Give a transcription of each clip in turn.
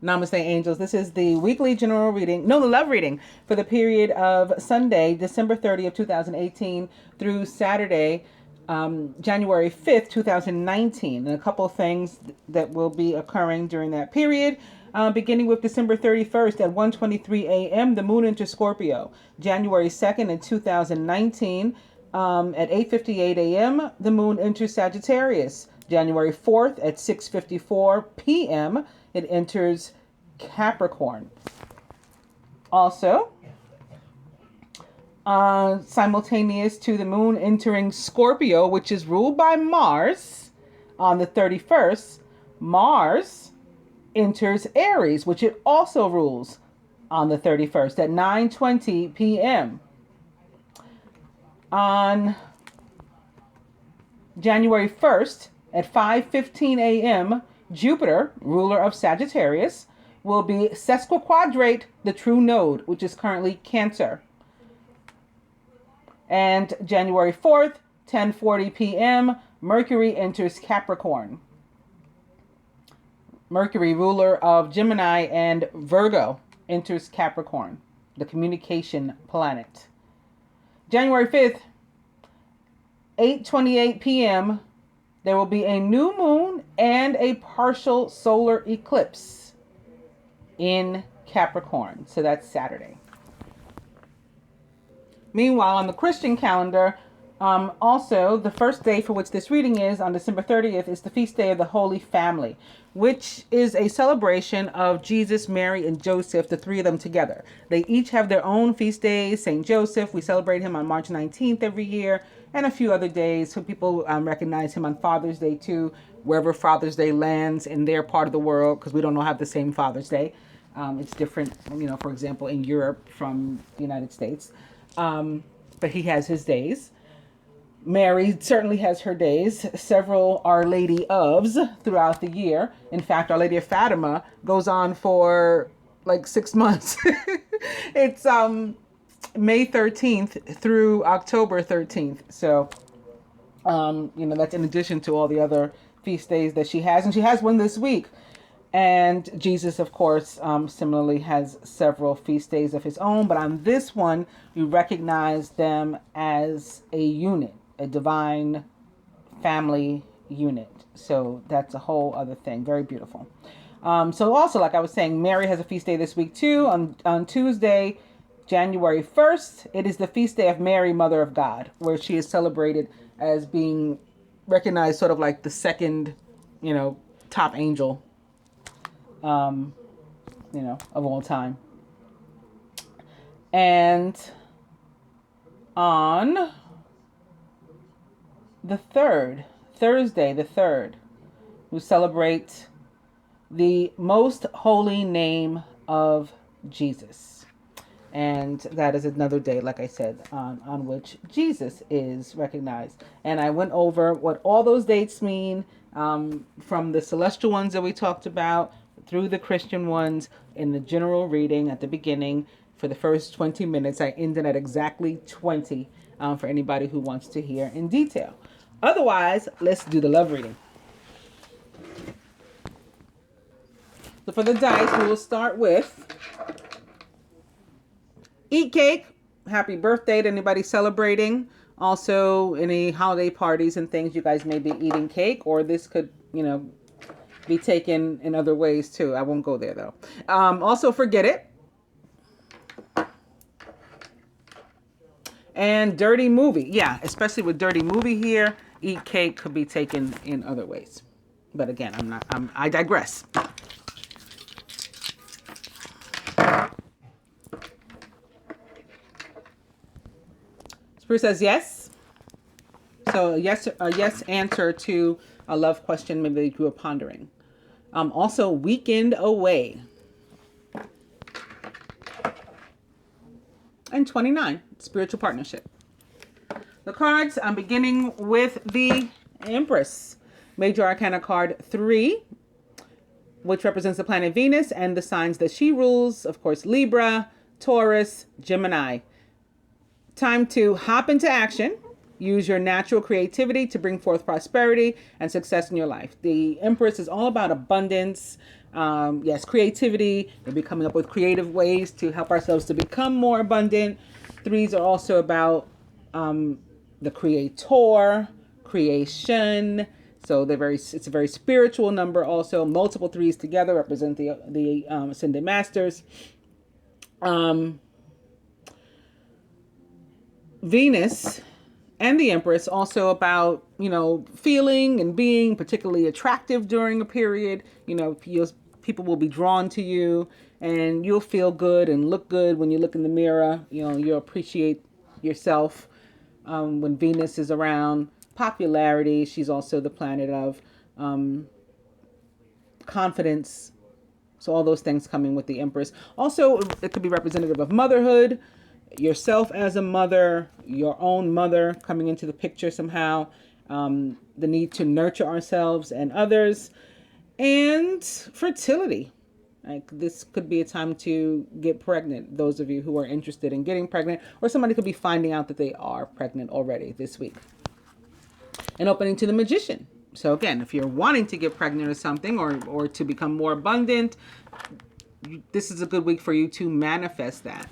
Namaste, angels. This is the weekly general reading, no, the love reading for the period of Sunday, December 30th, 2018 through Saturday, January 5th, 2019. And a couple of things that will be occurring during that period. Beginning with December 31st at 1:23 a.m., the moon enters Scorpio. January 2nd in 2019 at 8:58 a.m., the moon enters Sagittarius. January 4th at 6:54 p.m., it enters Capricorn. Also, simultaneous to the moon entering Scorpio, which is ruled by Mars, on the 31st, Mars enters Aries, which it also rules on the 31st at 9:20 p.m. On January 1st at 5:15 a.m., Jupiter, ruler of Sagittarius, will be sesquiquadrate the true node, which is currently Cancer. And January 4th, 10:40 p.m., Mercury enters Capricorn. Mercury, ruler of Gemini and Virgo, enters Capricorn, the communication planet. January 5th, 8:28 p.m., there will be a new moon and a partial solar eclipse in Capricorn. So that's Saturday. Meanwhile, on the Christian calendar, also the first day for which this reading is on December 30th is the feast day of the Holy Family, which is a celebration of Jesus, Mary, and Joseph, the three of them together. They each have their own feast days. St. Joseph, we celebrate him on March 19th every year, and a few other days. So people recognize him on Father's Day too, wherever Father's Day lands in their part of the world, because we don't all have the same Father's Day. It's different, for example, in Europe from the United States. But he has his days. Mary certainly has her days. Several Our Lady ofs throughout the year. In fact, Our Lady of Fatima goes on for like 6 months. It's May 13th through October 13th. So, that's in addition to all the other feast days that she has. And she has one this week. And Jesus, of course, similarly has several feast days of his own. But on this one, we recognize them as a unit, a divine family unit. So that's a whole other thing. Very beautiful. So also, like I was saying, Mary has a feast day this week too. On Tuesday, January 1st, it is the feast day of Mary, Mother of God, where she is celebrated as being recognized sort of like the second, top angel, of all time. And on the Thursday the 3rd, we celebrate the most holy name of Jesus. And that is another day, like I said, on which Jesus is recognized. And I went over what all those dates mean, from the celestial ones that we talked about through the Christian ones in the general reading at the beginning. For the first 20 minutes, I ended at exactly 20 for anybody who wants to hear in detail. Otherwise, let's do the love reading. So for the dice, we will start with eat cake. Happy birthday to anybody celebrating. Also, any holiday parties and things, you guys may be eating cake, or this could, be taken in other ways too. I won't go there though. Also, forget it. And dirty movie. Yeah, especially with dirty movie here, eat cake could be taken in other ways. But again, I digress. Spirit says yes. So a yes answer to a love question maybe you were pondering. Also, weekend away. And 29, spiritual partnership. The cards, I'm beginning with the Empress. Major Arcana card 3, which represents the planet Venus and the signs that she rules. Of course, Libra, Taurus, Gemini. Time to hop into action. Use your natural creativity to bring forth prosperity and success in your life. The Empress is all about abundance, Yes, creativity. We'll be coming up with creative ways to help ourselves to become more abundant. Threes are also about the creator, creation. So it's a very spiritual number. Also, multiple threes together represent the ascended masters. Venus and the Empress also about, feeling and being particularly attractive during a period. People will be drawn to you, and you'll feel good and look good when you look in the mirror. You'll appreciate yourself when Venus is around. Popularity. She's also the planet of confidence. So all those things coming with the Empress. Also, it could be representative of motherhood, yourself as a mother, your own mother coming into the picture somehow, the need to nurture ourselves and others, and fertility. Like, this could be a time to get pregnant, those of you who are interested in getting pregnant, or somebody could be finding out that they are pregnant already this week. An opening to the Magician. So again, if you're wanting to get pregnant or something, or to become more abundant, this is a good week for you to manifest that.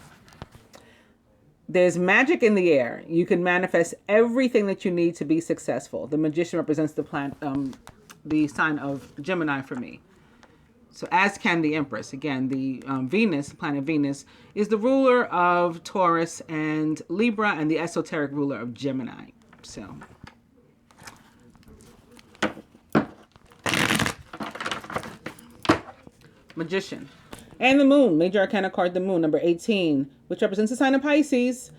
There's magic in the air. You can manifest everything that you need to be successful. The Magician represents the sign of Gemini for me. So as can the Empress. Again, the Venus, the planet Venus, is the ruler of Taurus and Libra, and the esoteric ruler of Gemini. So Magician. And the Moon, major arcana card, the Moon, number 18, which represents the sign of Pisces.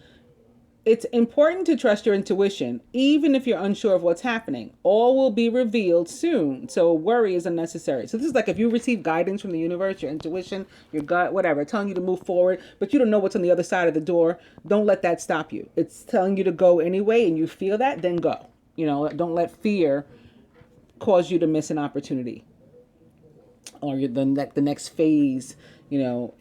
It's important to trust your intuition, even if you're unsure of what's happening. All will be revealed soon, so worry is unnecessary. So this is like if you receive guidance from the universe, your intuition, your gut, whatever, telling you to move forward, but you don't know what's on the other side of the door. Don't let that stop you. It's telling you to go anyway, and you feel that, then go. Don't let fear cause you to miss an opportunity, or the next phase, in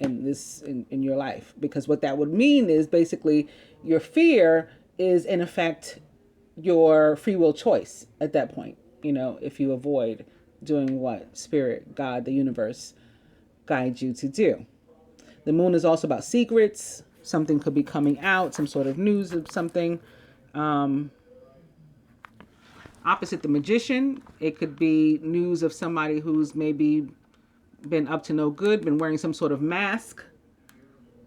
your life. Because what that would mean is basically your fear is in effect your free will choice at that point, if you avoid doing what Spirit, God, the universe guides you to do. The Moon is also about secrets. Something could be coming out, some sort of news of something. Opposite the Magician, it could be news of somebody who's maybe been up to no good, been wearing some sort of mask.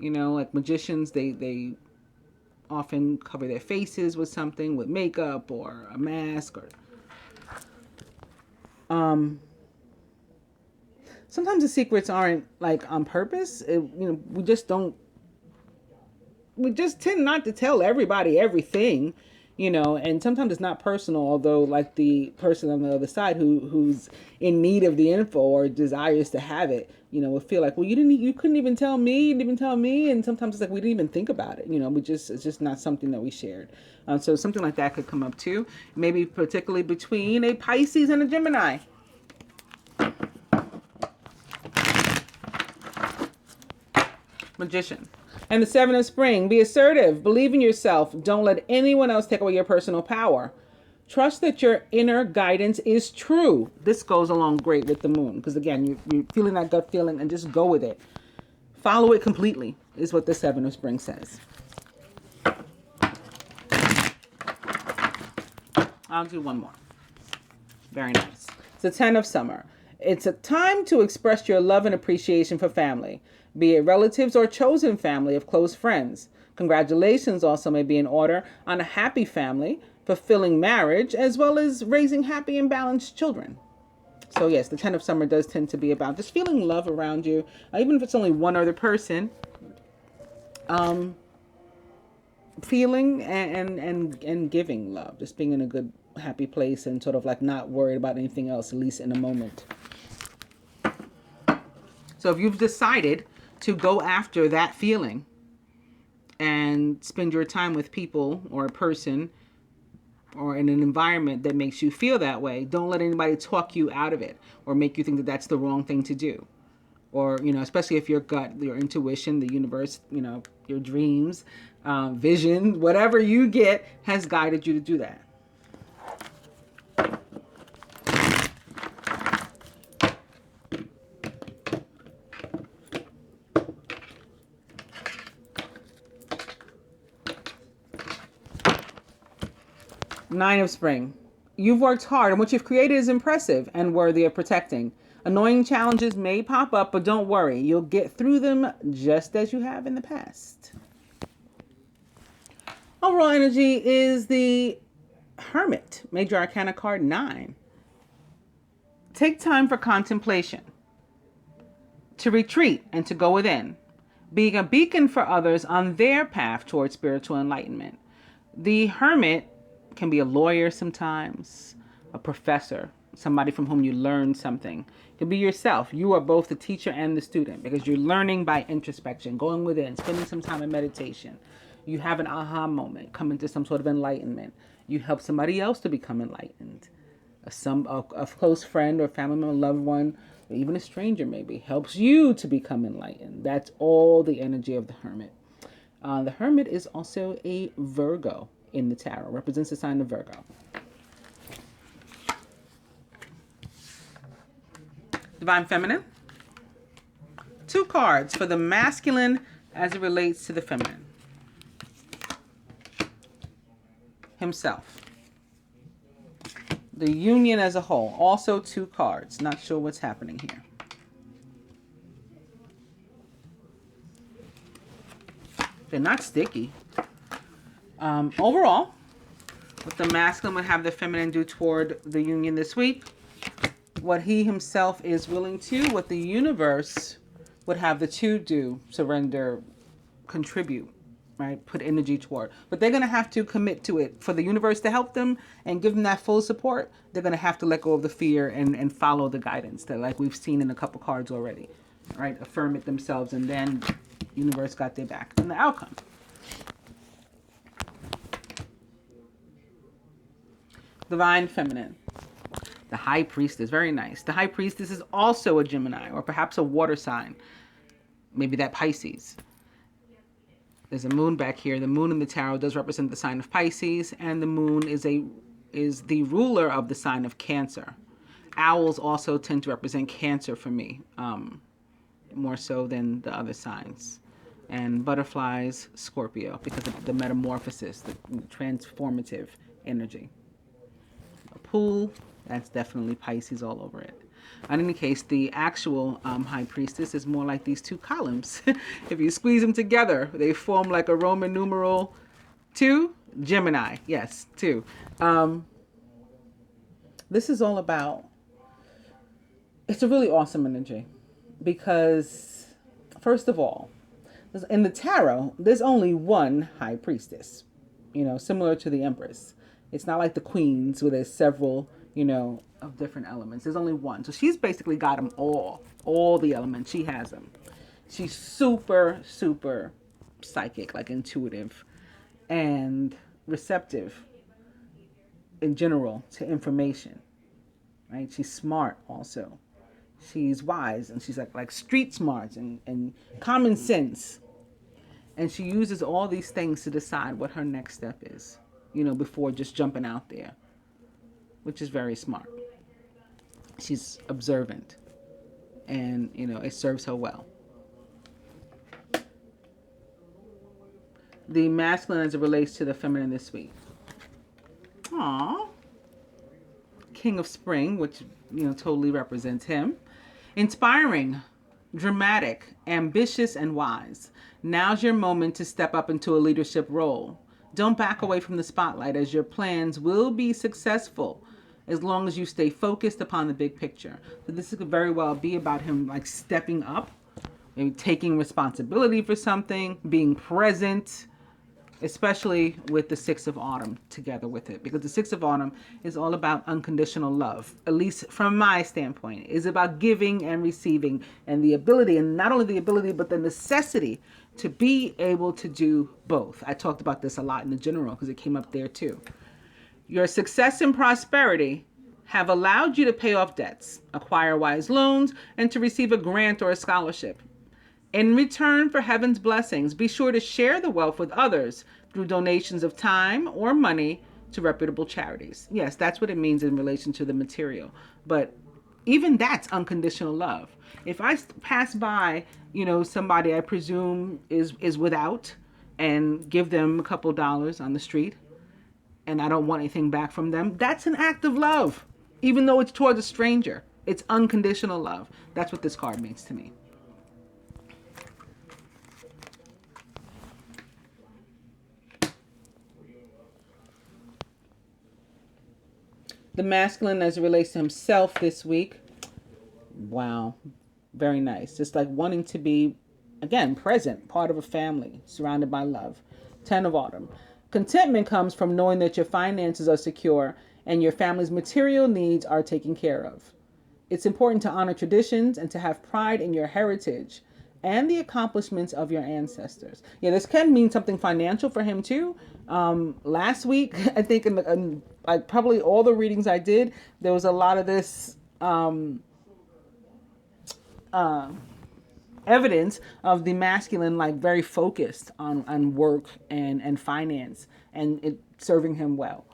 Like magicians, they often cover their faces with something, with makeup or a mask, or sometimes the secrets aren't like on purpose. We just tend not to tell everybody everything. And sometimes it's not personal, although like the person on the other side who's in need of the info or desires to have it, will feel like, well, you couldn't even tell me, you didn't even tell me. And sometimes it's like, we didn't even think about it. It's just not something that we shared. So something like that could come up too. Maybe particularly between a Pisces and a Gemini. Magician. And the Seven of Spring, be assertive, believe in yourself. Don't let anyone else take away your personal power. Trust that your inner guidance is true. This goes along great with the Moon, because again, you're feeling that gut feeling, and just go with it. Follow it completely is what the Seven of Spring says. I'll do one more. Very nice. It's the 10 of Summer. It's a time to express your love and appreciation for family, be it relatives or chosen family of close friends. Congratulations also may be in order on a happy family, fulfilling marriage, as well as raising happy and balanced children. So yes, the 10 of Summer does tend to be about just feeling love around you, even if it's only one other person. Feeling and giving love, just being in a good, happy place, and sort of like not worried about anything else, at least in a moment. So if you've decided to go after that feeling and spend your time with people or a person or in an environment that makes you feel that way, don't let anybody talk you out of it or make you think that that's the wrong thing to do. Or, especially if your gut, your intuition, the universe, your dreams, vision, whatever you get has guided you to do that. Nine of spring. You've worked hard and what you've created is impressive and worthy of protecting. Annoying challenges may pop up, but don't worry. You'll get through them just as you have in the past. Overall energy is the Hermit, Major Arcana card 9. Take time for contemplation, to retreat and to go within, being a beacon for others on their path towards spiritual enlightenment. The Hermit can be a lawyer sometimes, a professor, somebody from whom you learn something. It can be yourself. You are both the teacher and the student because you're learning by introspection, going within, spending some time in meditation. You have an aha moment, come into some sort of enlightenment. You help somebody else to become enlightened. A close friend or family member, loved one, or even a stranger maybe, helps you to become enlightened. That's all the energy of the Hermit. The Hermit is also a Virgo in the tarot, represents the sign of Virgo. Divine Feminine. 2 cards for the masculine as it relates to the feminine. Himself. The union as a whole. Also 2 cards. Not sure what's happening here. They're not sticky. Overall, what the masculine would have the feminine do toward the union this week, what he himself is willing to, what the universe would have the 2 do, surrender, contribute, right? Put energy toward. But they're going to have to commit to it. For the universe to help them and give them that full support, they're going to have to let go of the fear and follow the guidance that, like we've seen in a couple cards already, right? Affirm it themselves, and then universe got their back. And the outcome. Divine Feminine. The High Priestess. Very nice. The High Priestess is also a Gemini or perhaps a water sign. Maybe that Pisces. There's a moon back here. The moon in the tarot does represent the sign of Pisces, and the moon is the ruler of the sign of Cancer. Owls also tend to represent Cancer for me, more so than the other signs. And butterflies, Scorpio, because of the metamorphosis, the transformative energy. A pool, that's definitely Pisces all over it. In any case, the actual High Priestess is more like these 2 columns. If you squeeze them together, they form like a Roman numeral 2. Gemini, yes, 2. This is all about, it's a really awesome energy because, first of all, in the tarot, there's only one High Priestess, similar to the Empress. It's not like the Queens where there's several, of different elements. There's only one. So she's basically got them all the elements. She has them. She's super, super psychic, like intuitive and receptive in general to information, right? She's smart also. She's wise, and she's like street smarts and common sense. And she uses all these things to decide what her next step is, before just jumping out there, which is very smart. She's observant, and, it serves her well. The masculine as it relates to the feminine this week. Aww. King of Spring, which, totally represents him. Inspiring, dramatic, ambitious, and wise. Now's your moment to step up into a leadership role. Don't back away from the spotlight, as your plans will be successful as long as you stay focused upon the big picture. So this could very well be about him like stepping up, maybe taking responsibility for something, being present, especially with the 6 of Autumn together with it. Because the 6 of Autumn is all about unconditional love, at least from my standpoint. It's about giving and receiving, and the ability, and not only the ability, but the necessity to be able to do both. I talked about this a lot in the general because it came up there too. Your success and prosperity have allowed you to pay off debts, acquire wise loans, and to receive a grant or a scholarship. In return for heaven's blessings, be sure to share the wealth with others through donations of time or money to reputable charities. Yes, that's what it means in relation to the material. But even that's unconditional love. If I pass by, somebody I presume is without, and give them a couple dollars on the street, and I don't want anything back from them, that's an act of love. Even though it's towards a stranger, it's unconditional love. That's what this card means to me. The masculine as it relates to himself this week. Wow. Very nice. Just like wanting to be, again, present, part of a family, surrounded by love. 10 of Autumn. Contentment comes from knowing that your finances are secure and your family's material needs are taken care of. It's important to honor traditions and to have pride in your heritage and the accomplishments of your ancestors. Yeah, this can mean something financial for him too. Last week, I think in like probably all the readings I did, there was a lot of this evidence of the masculine, like very focused on work and finance and it serving him well.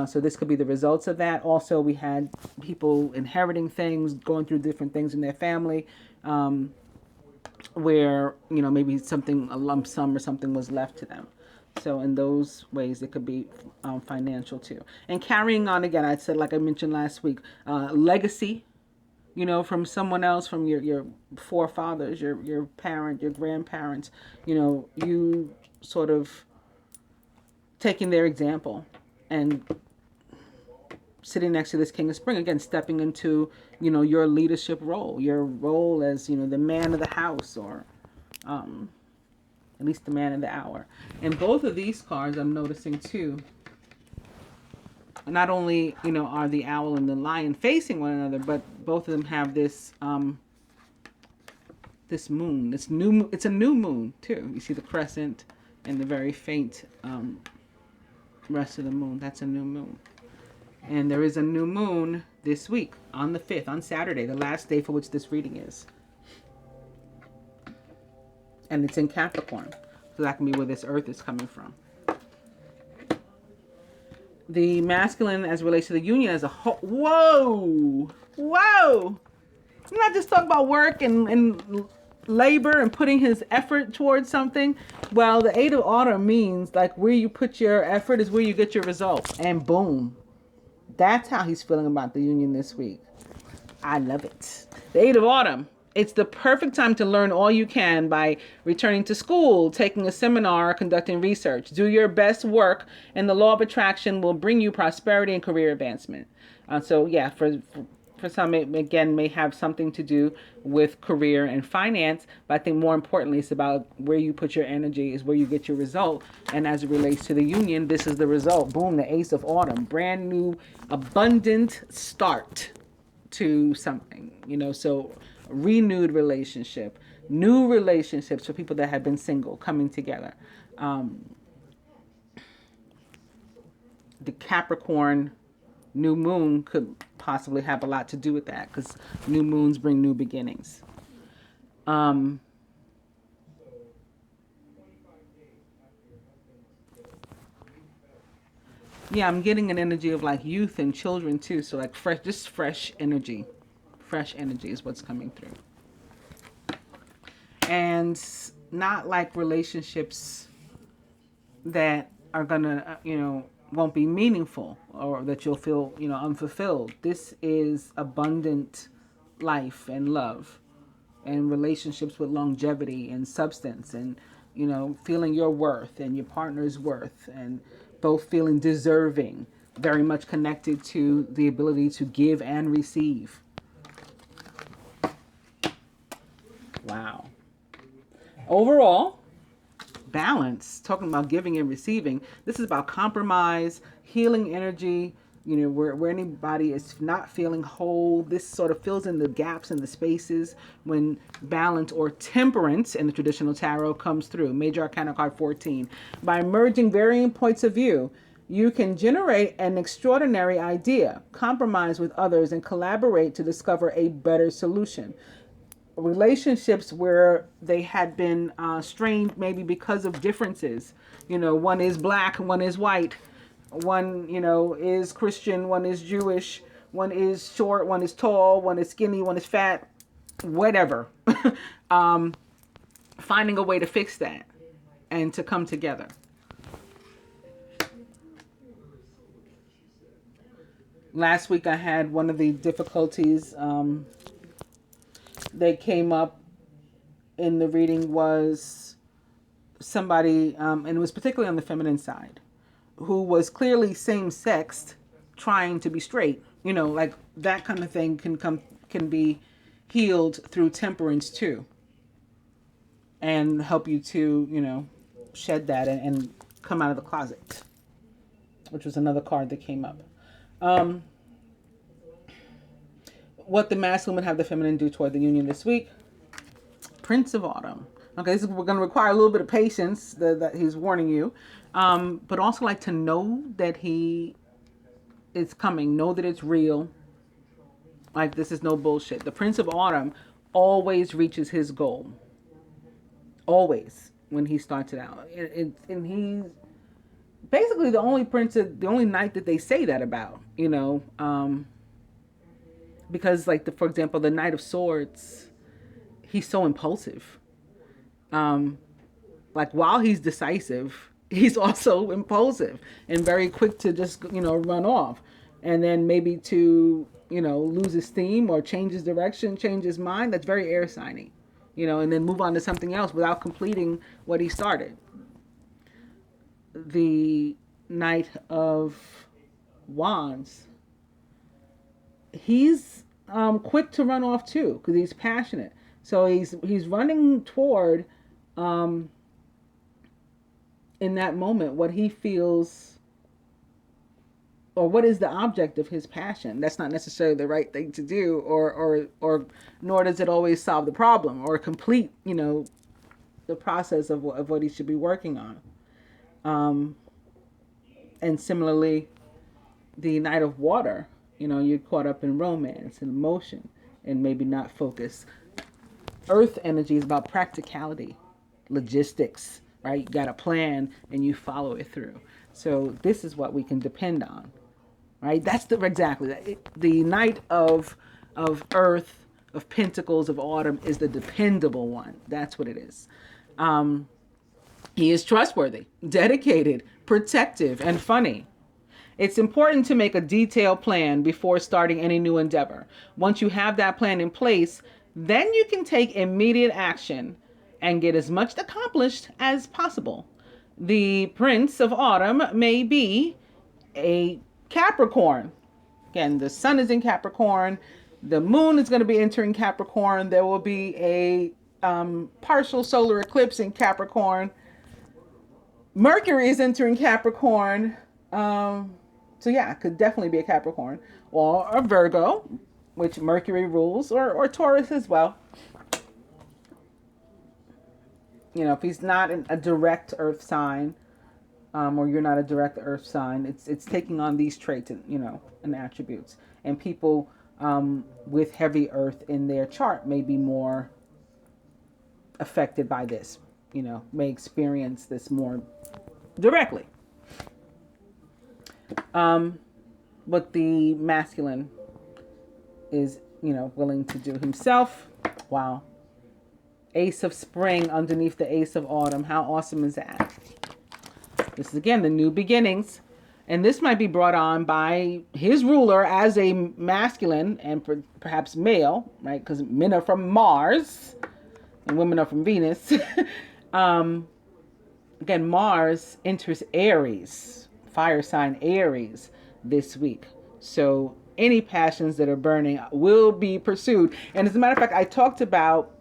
So this could be the results of that. Also, we had people inheriting things, going through different things in their family, where, you know, maybe something, a lump sum or something was left to them. So in those ways, it could be financial too. And carrying on, again, I said, like I mentioned last week, legacy, you know, from someone else, from your forefathers, your parent, your grandparents, you know, you sort of taking their example and sitting next to this King of Spring, again, stepping into, you know, your leadership role, your role as, you know, the man of the house, or at least the man of the hour. And both of these cards I'm noticing too, not only, you know, are the owl and the lion facing one another, but both of them have this this moon, it's a new moon too. You see the crescent and the very faint rest of the moon. That's a new moon. And there is a new moon this week on the 5th, on Saturday, the last day for which this reading is. And it's in Capricorn. So that can be where this earth is coming from. The masculine as it relates to the union as a whole. Whoa! Whoa! You're not just talking about work and labor and putting his effort towards something. Well, the 8 of Autumn means like where you put your effort is where you get your result. And boom. That's how he's feeling about the union this week. I love it. The 8 of Autumn. It's the perfect time to learn all you can by returning to school, taking a seminar, conducting research. Do your best work, and the law of attraction will bring you prosperity and career advancement. So yeah, for some, it again may have something to do with career and finance, but I think more importantly, it's about where you put your energy is where you get your result. And as it relates to the union, this is the result. Boom, the Ace of Autumn. Brand new, abundant start to something, you know, so renewed relationship, new relationships for people that have been single coming together. The Capricorn new moon could possibly have a lot to do with that, because new moons bring new beginnings. Yeah, I'm getting an energy of like youth and children too. So like fresh, just fresh energy. Fresh energy is what's coming through. And not like relationships that are gonna, you know, won't be meaningful, or that you'll feel, you know, unfulfilled. This is abundant life and love and relationships with longevity and substance, and, you know, feeling your worth and your partner's worth, and both feeling deserving, very much connected to the ability to give and receive. Wow. Overall, balance, talking about giving and receiving. This is about compromise, healing energy, you know, where anybody is not feeling whole. This sort of fills in the gaps and the spaces when balance or temperance in the traditional tarot comes through. Major Arcana card 14. By merging varying points of view, you can generate an extraordinary idea, compromise with others, and collaborate to discover a better solution. Relationships where they had been strained maybe because of differences. You know, one is black, one is white, one, you know, is Christian, one is Jewish, one is short, one is tall, one is skinny, one is fat, whatever. Finding a way to fix that and to come together. Last week I had one of the difficulties that came up in the reading was somebody, and it was particularly on the feminine side, who was clearly same-sexed, trying to be straight. You know, like that kind of thing can be healed through temperance too, and help you to, you know, shed that and come out of the closet, which was another card that came up. What the masculine would have the feminine do toward the union this week. Prince of Autumn. Okay, we're going to require a little bit of patience that he's warning you, but also like to know that he is coming. Know that it's real. Like this is no bullshit. The Prince of Autumn always reaches his goal. Always when he starts it out, and he's basically the only the only knight that they say that about. You know, because like for example, the Knight of Swords, he's so impulsive. Like while he's decisive, he's also impulsive and very quick to just, you know, run off, and then maybe to, you know, lose his steam or change his direction, change his mind. That's very air signy, you know, and then move on to something else without completing what he started. The Knight of Wands, he's quick to run off too because he's passionate. So he's running toward, in that moment, what he feels, or what is the object of his passion. That's not necessarily the right thing to do, or nor does it always solve the problem or complete, you know, the process of what he should be working on. And similarly, the Knight of Water, you know, you're caught up in romance and emotion and maybe not focus. Earth energy is about practicality, logistics, right? You got a plan and you follow it through. So this is what we can depend on, right? That's exactly the Knight of Earth, of Pentacles, of Autumn is the dependable one. That's what it is. He is trustworthy, dedicated, protective, and funny. It's important to make a detailed plan before starting any new endeavor. Once you have that plan in place, then you can take immediate action and get as much accomplished as possible. The Prince of Autumn may be a Capricorn. Again, the sun is in Capricorn. The moon is going to be entering Capricorn. There will be a partial solar eclipse in Capricorn. Mercury is entering Capricorn. So yeah, it could definitely be a Capricorn or a Virgo, which Mercury rules, or Taurus as well. You know, if he's not a direct earth sign, or you're not a direct earth sign, it's taking on these traits, you know, and attributes. And people with heavy earth in their chart may be more affected by this, you know, may experience this more directly. What the masculine is, you know, willing to do himself. Wow. Ace of Spring underneath the Ace of Autumn. How awesome is that? This is, again, the new beginnings. And this might be brought on by his ruler as a masculine and perhaps male, right? Because men are from Mars and women are from Venus. Again, Mars enters Aries, fire sign Aries this week. So any passions that are burning will be pursued. And as a matter of fact, I talked about,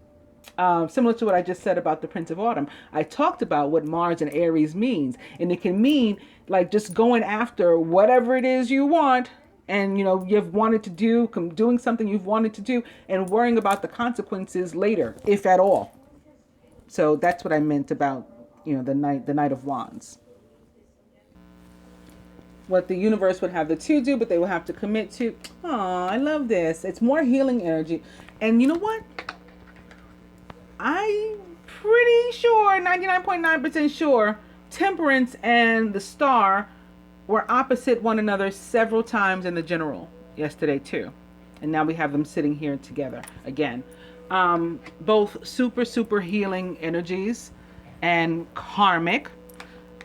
similar to what I just said about the Prince of Autumn, I talked about what Mars and Aries means. And it can mean like just going after whatever it is you want, and, you know, you've wanted to do, doing something you've wanted to do, and worrying about the consequences later, if at all. So that's what I meant about, you know, the Knight of Wands. What the universe would have the two do, but they will have to commit to. Oh, I love this. It's more healing energy. And you know what? I'm pretty sure, 99.9% sure, Temperance and the Star were opposite one another several times in the general yesterday too. And now we have them sitting here together again. Both super healing energies and karmic.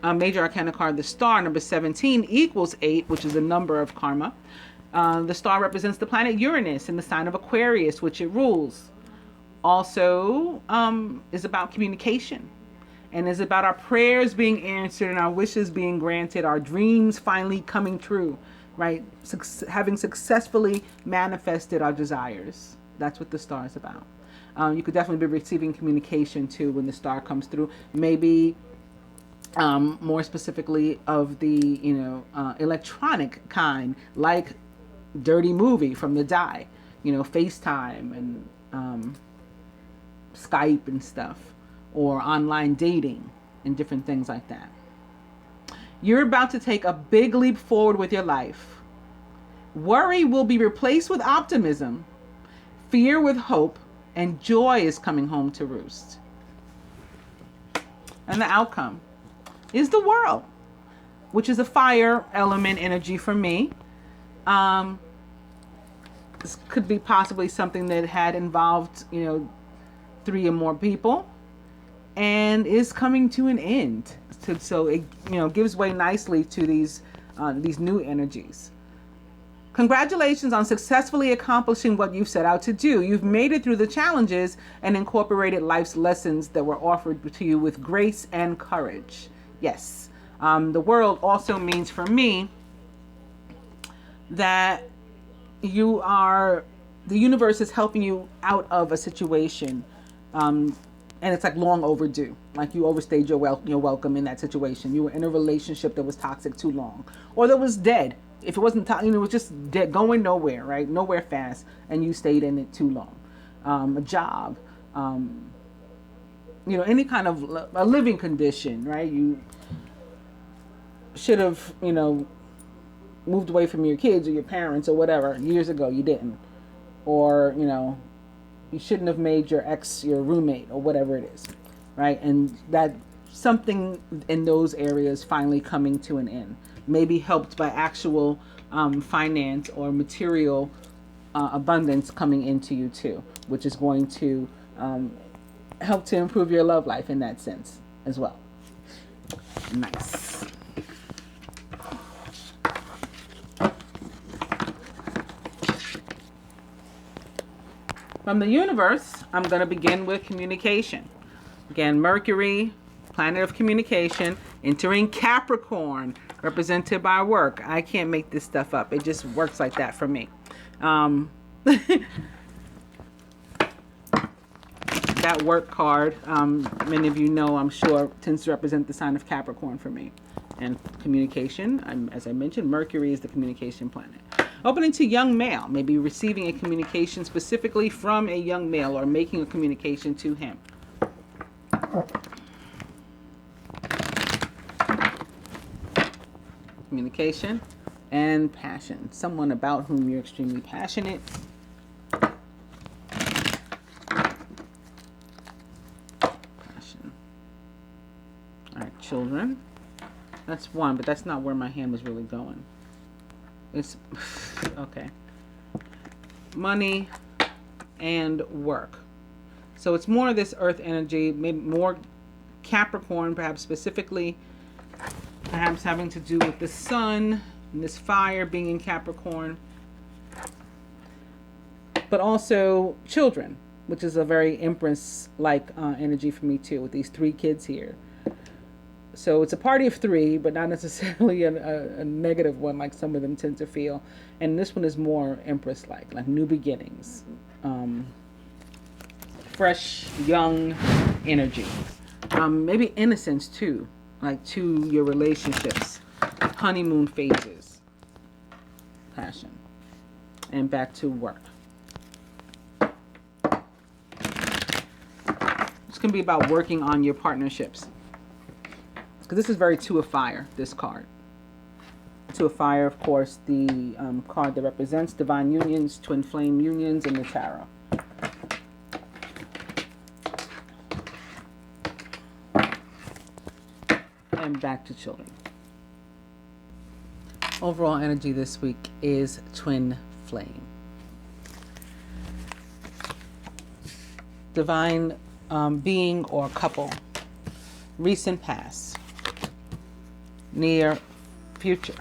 Major Arcana card, the Star, number 17, equals 8, which is a number of karma. The star represents the planet Uranus in the sign of Aquarius, which it rules. Also is about communication, and is about our prayers being answered and our wishes being granted, our dreams finally coming true, right? Having successfully manifested our desires. That's what the star is about. You could definitely be receiving communication too when the star comes through. Maybe more specifically of the electronic kind, like Dirty Movie from the Die, FaceTime and Skype and stuff, or online dating and different things like that. You're about to take a big leap forward with your life. Worry will be replaced with optimism, fear with hope, and joy is coming home to roost. And the outcome is the world, which is a fire element energy for me. This could be possibly something that had involved, 3 or more people, and is coming to an end. So it, gives way nicely to these new energies. Congratulations on successfully accomplishing what you've set out to do. You've made it through the challenges and incorporated life's lessons that were offered to you with grace and courage. Yes. The world also means for me that the universe is helping you out of a situation. And it's like long overdue. Like you overstayed your welcome in that situation. You were in a relationship that was toxic too long, or that was dead. If it wasn't, it was just dead, going nowhere, right? Nowhere fast, and you stayed in it too long. A job, any kind of a living condition, right? You should have, moved away from your kids or your parents or whatever years ago. You didn't, or you shouldn't have made your ex your roommate or whatever it is, right? And that something in those areas finally coming to an end, maybe helped by actual finance or material abundance coming into you too, which is going to help to improve your love life in that sense as well. Nice. From the universe, I'm going to begin with communication. Again, Mercury, planet of communication, entering Capricorn, represented by work. I can't make this stuff up. It just works like that for me. That work card, many of you know, I'm sure, tends to represent the sign of Capricorn for me. And communication, as I mentioned, Mercury is the communication planet. Opening to young male, maybe receiving a communication specifically from a young male or making a communication to him. Communication and passion. Someone about whom you're extremely passionate. Passion. All right, children. That's one, but that's not where my hand was really going. It's okay. Money and work. So it's more of this earth energy, maybe more Capricorn, perhaps specifically, perhaps having to do with the sun and this fire being in Capricorn, but also children, which is a very Empress-like energy for me too, with these 3 kids here. So it's a party of 3, but not necessarily a negative one like some of them tend to feel. And this one is more Empress-like new beginnings, fresh, young energy. Maybe innocence too, like to your relationships, honeymoon phases, passion, and back to work. This can be about working on your partnerships. Because this is very 2 of fire, this card. 2 of fire, of course, the card that represents divine unions, twin flame unions in the tarot. And back to children. Overall energy this week is twin flame. Divine being or couple. Recent past. Near future.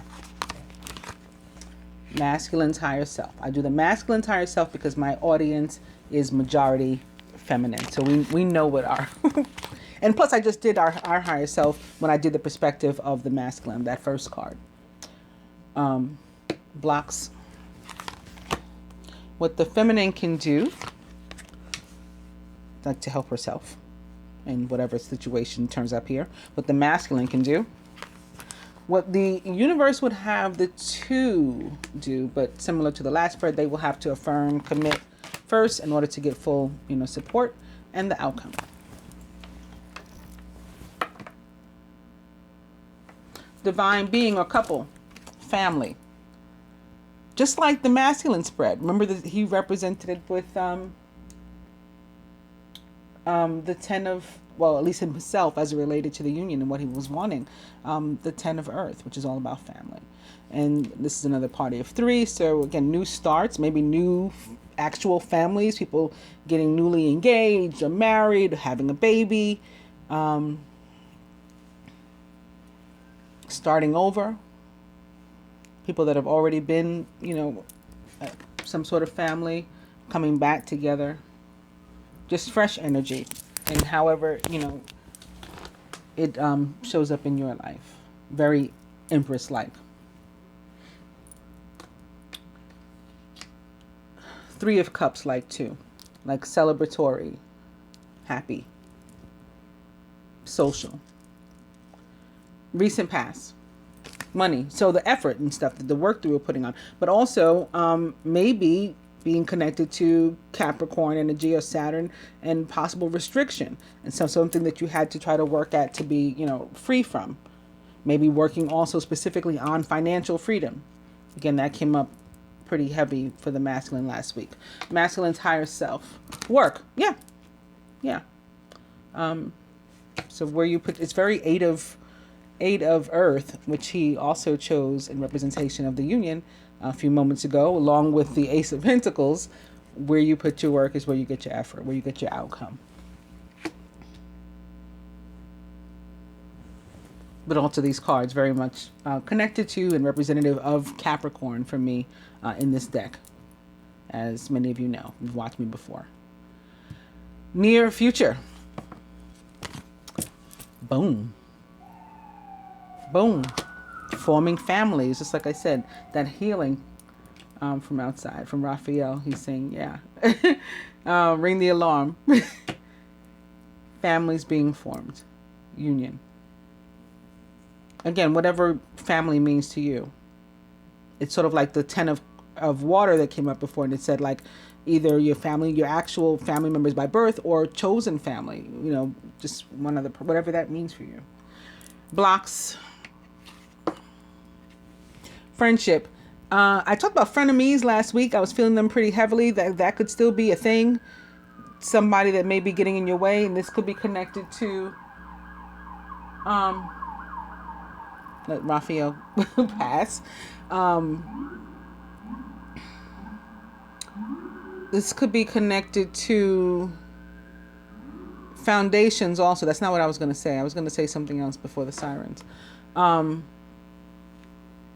Masculine's higher self. I do the masculine's higher self because my audience is majority feminine. So we know what our... And plus I just did our higher self when I did the perspective of the masculine, that first card. Blocks. What the feminine can do, like to help herself in whatever situation turns up here. What the masculine can do. What the universe would have the two do, but similar to the last spread, they will have to affirm, commit first in order to get full, support, and the outcome. Divine being or couple, family. Just like the masculine spread. Remember that he represented it with the 10 of, well, at least himself as it related to the union and what he was wanting. The 10 of earth, which is all about family. And this is another party of 3. So again, new starts, maybe new actual families, people getting newly engaged or married, or having a baby, starting over. People that have already been, some sort of family coming back together. Just fresh energy. And however, it shows up in your life. Very Empress-like. 3 of Cups like too. Like celebratory, happy, social. Recent past. Money. So the effort and stuff, the work that we're putting on. But also maybe being connected to Capricorn energy or Saturn and possible restriction. And so something that you had to try to work at to be, free from. Maybe working also specifically on financial freedom. Again, that came up pretty heavy for the masculine last week. Masculine's higher self. Work. Yeah. So where you put, it's very 8 of earth, which he also chose in representation of the union a few moments ago, along with the Ace of Pentacles. Where you put your work is where you get your effort, where you get your outcome. But also these cards very much connected to and representative of Capricorn for me in this deck. As many of you know, you've watched me before. Near future. Boom. Boom. Forming families, just like I said, that healing from outside, from Raphael. He's saying, yeah. Ring the alarm. Families being formed. Union. Again, whatever family means to you. It's sort of like the 10 of water that came up before, and it said like either your family, your actual family members by birth, or chosen family, just one other, whatever that means for you. Blocks. Friendship. I talked about frenemies last week. I was feeling them pretty heavily. That could still be a thing. Somebody that may be getting in your way, and this could be connected to let Raphael pass. This could be connected to foundations also. That's not what I was going to say. I was going to say something else before the sirens.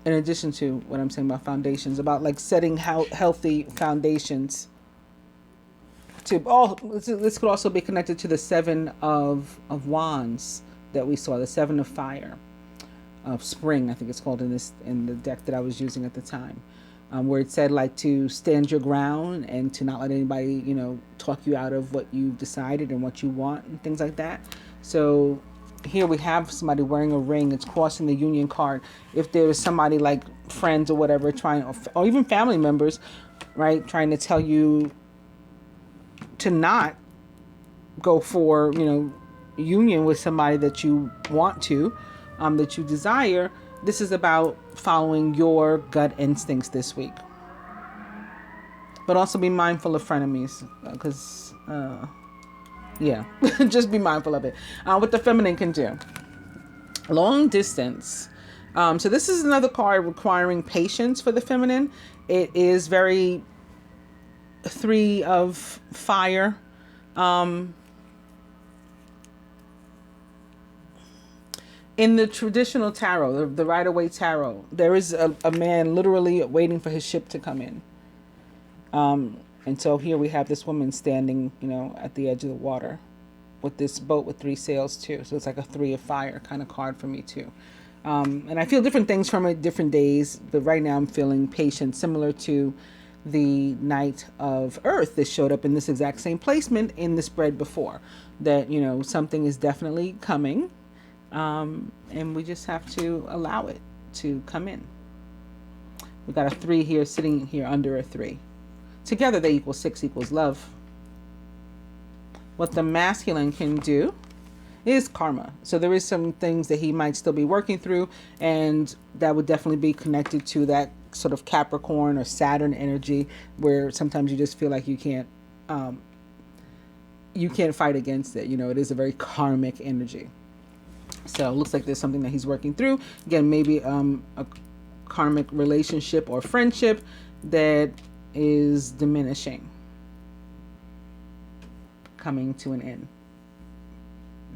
In addition to what I'm saying about foundations, about like setting healthy foundations. This could also be connected to the 7 of wands that we saw, the 7 of fire, of spring, I think it's called in the deck that I was using at the time, where it said like to stand your ground and to not let anybody, talk you out of what you've decided and what you want and things like that. So here we have somebody wearing a ring. It's crossing the union card. If there was somebody like friends or whatever or even family members, right, trying to tell you to not go for, union with somebody that you want to, that you desire. This is about following your gut instincts this week. But also be mindful of frenemies, because just be mindful of it. What the feminine can do. Long distance. So this is another card requiring patience for the feminine. It is very 3 of fire. In the traditional tarot, the Rider-Waite tarot, there is a man literally waiting for his ship to come in. And so here we have this woman standing, at the edge of the water with this boat with 3 sails too. So it's like a 3 of fire kind of card for me too. And I feel different things from it different days, but right now I'm feeling patience, similar to the Knight of Earth that showed up in this exact same placement in the spread before. That, something is definitely coming, and we just have to allow it to come in. We got a 3 here sitting here under a 3. Together they equal 6 equals love. What the masculine can do is karma. So there is some things that he might still be working through, and that would definitely be connected to that sort of Capricorn or Saturn energy, where sometimes you just feel like you can't fight against it. It is a very karmic energy. So it looks like there's something that he's working through. Again, maybe a karmic relationship or friendship that is diminishing, coming to an end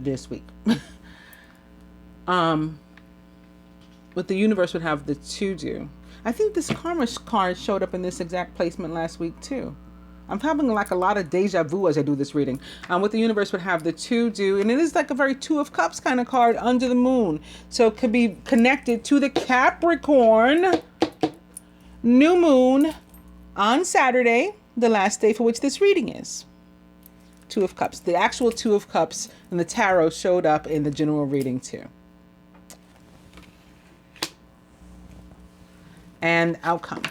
this week. What the universe would have the 2 do. I think this karma card showed up in this exact placement last week too. I'm having like a lot of deja vu as I do this reading. What the universe would have the 2 do, and it is like a very 2 of Cups kind of card under the moon. So it could be connected to the Capricorn new moon on Saturday, the last day for which this reading is. 2 of Cups. The actual 2 of Cups in the tarot showed up in the general reading too. And outcome.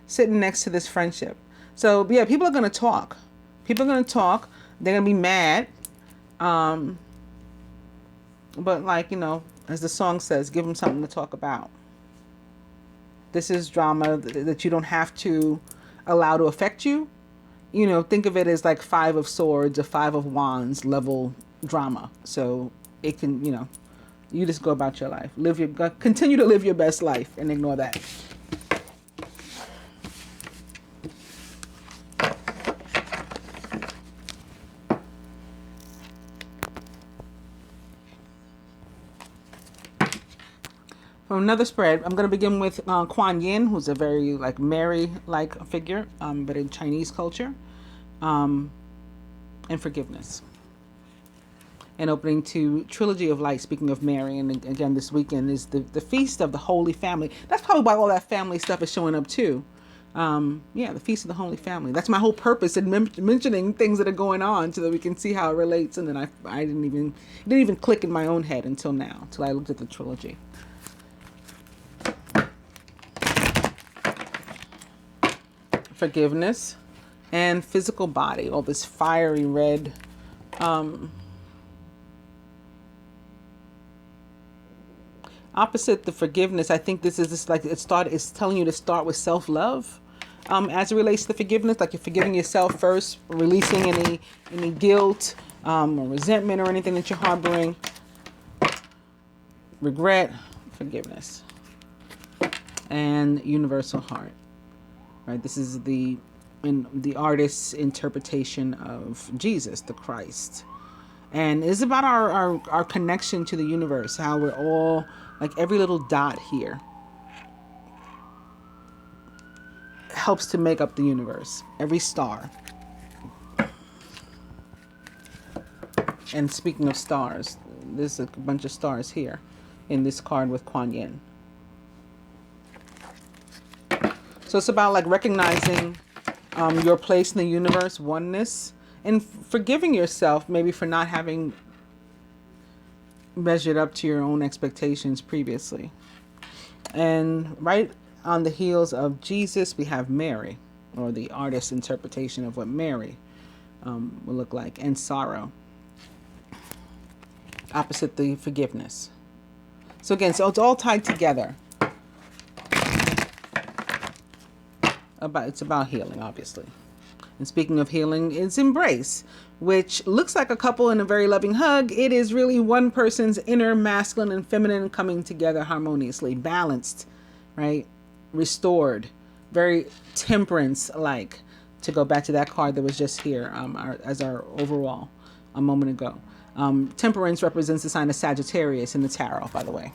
Sitting next to this friendship. So yeah, people are going to talk. They're going to be mad. But like, as the song says, give them something to talk about. This is drama that you don't have to allow to affect you. Think of it as like 5 of Swords or 5 of Wands level drama. So it can, you just go about your life. Continue to live your best life and ignore that. From another spread, I'm going to begin with Kuan Yin, who's a very like Mary-like figure, but in Chinese culture, and forgiveness. And opening to Trilogy of Light, speaking of Mary, and again this weekend is the Feast of the Holy Family. That's probably why all that family stuff is showing up too. The Feast of the Holy Family. That's my whole purpose in mentioning things that are going on, so that we can see how it relates. And then I didn't even click in my own head until now, until I looked at the trilogy. Forgiveness and physical body, all this fiery red opposite the forgiveness. I think this is just like it's telling you to start with self-love as it relates to forgiveness, like you're forgiving yourself first, releasing any guilt or resentment or anything that you're harboring, regret, forgiveness, and universal heart. Right, this is the artist's interpretation of Jesus, the Christ, and it's about our connection to the universe. How we're all like every little dot here helps to make up the universe. Every star. And speaking of stars, there's a bunch of stars here in this card with Kuan Yin. So it's about like recognizing your place in the universe, oneness, and forgiving yourself maybe for not having measured up to your own expectations previously. And right on the heels of Jesus, we have Mary, or the artist's interpretation of what Mary will look like, and sorrow. Opposite the forgiveness. So again, so it's all tied together. It's about healing, obviously. And speaking of healing, it's embrace, which looks like a couple in a very loving hug. It is really one person's inner masculine and feminine coming together harmoniously, balanced, right? Restored, very temperance-like, to go back to that card that was just here as our overall a moment ago. Temperance represents the sign of Sagittarius in the tarot, by the way.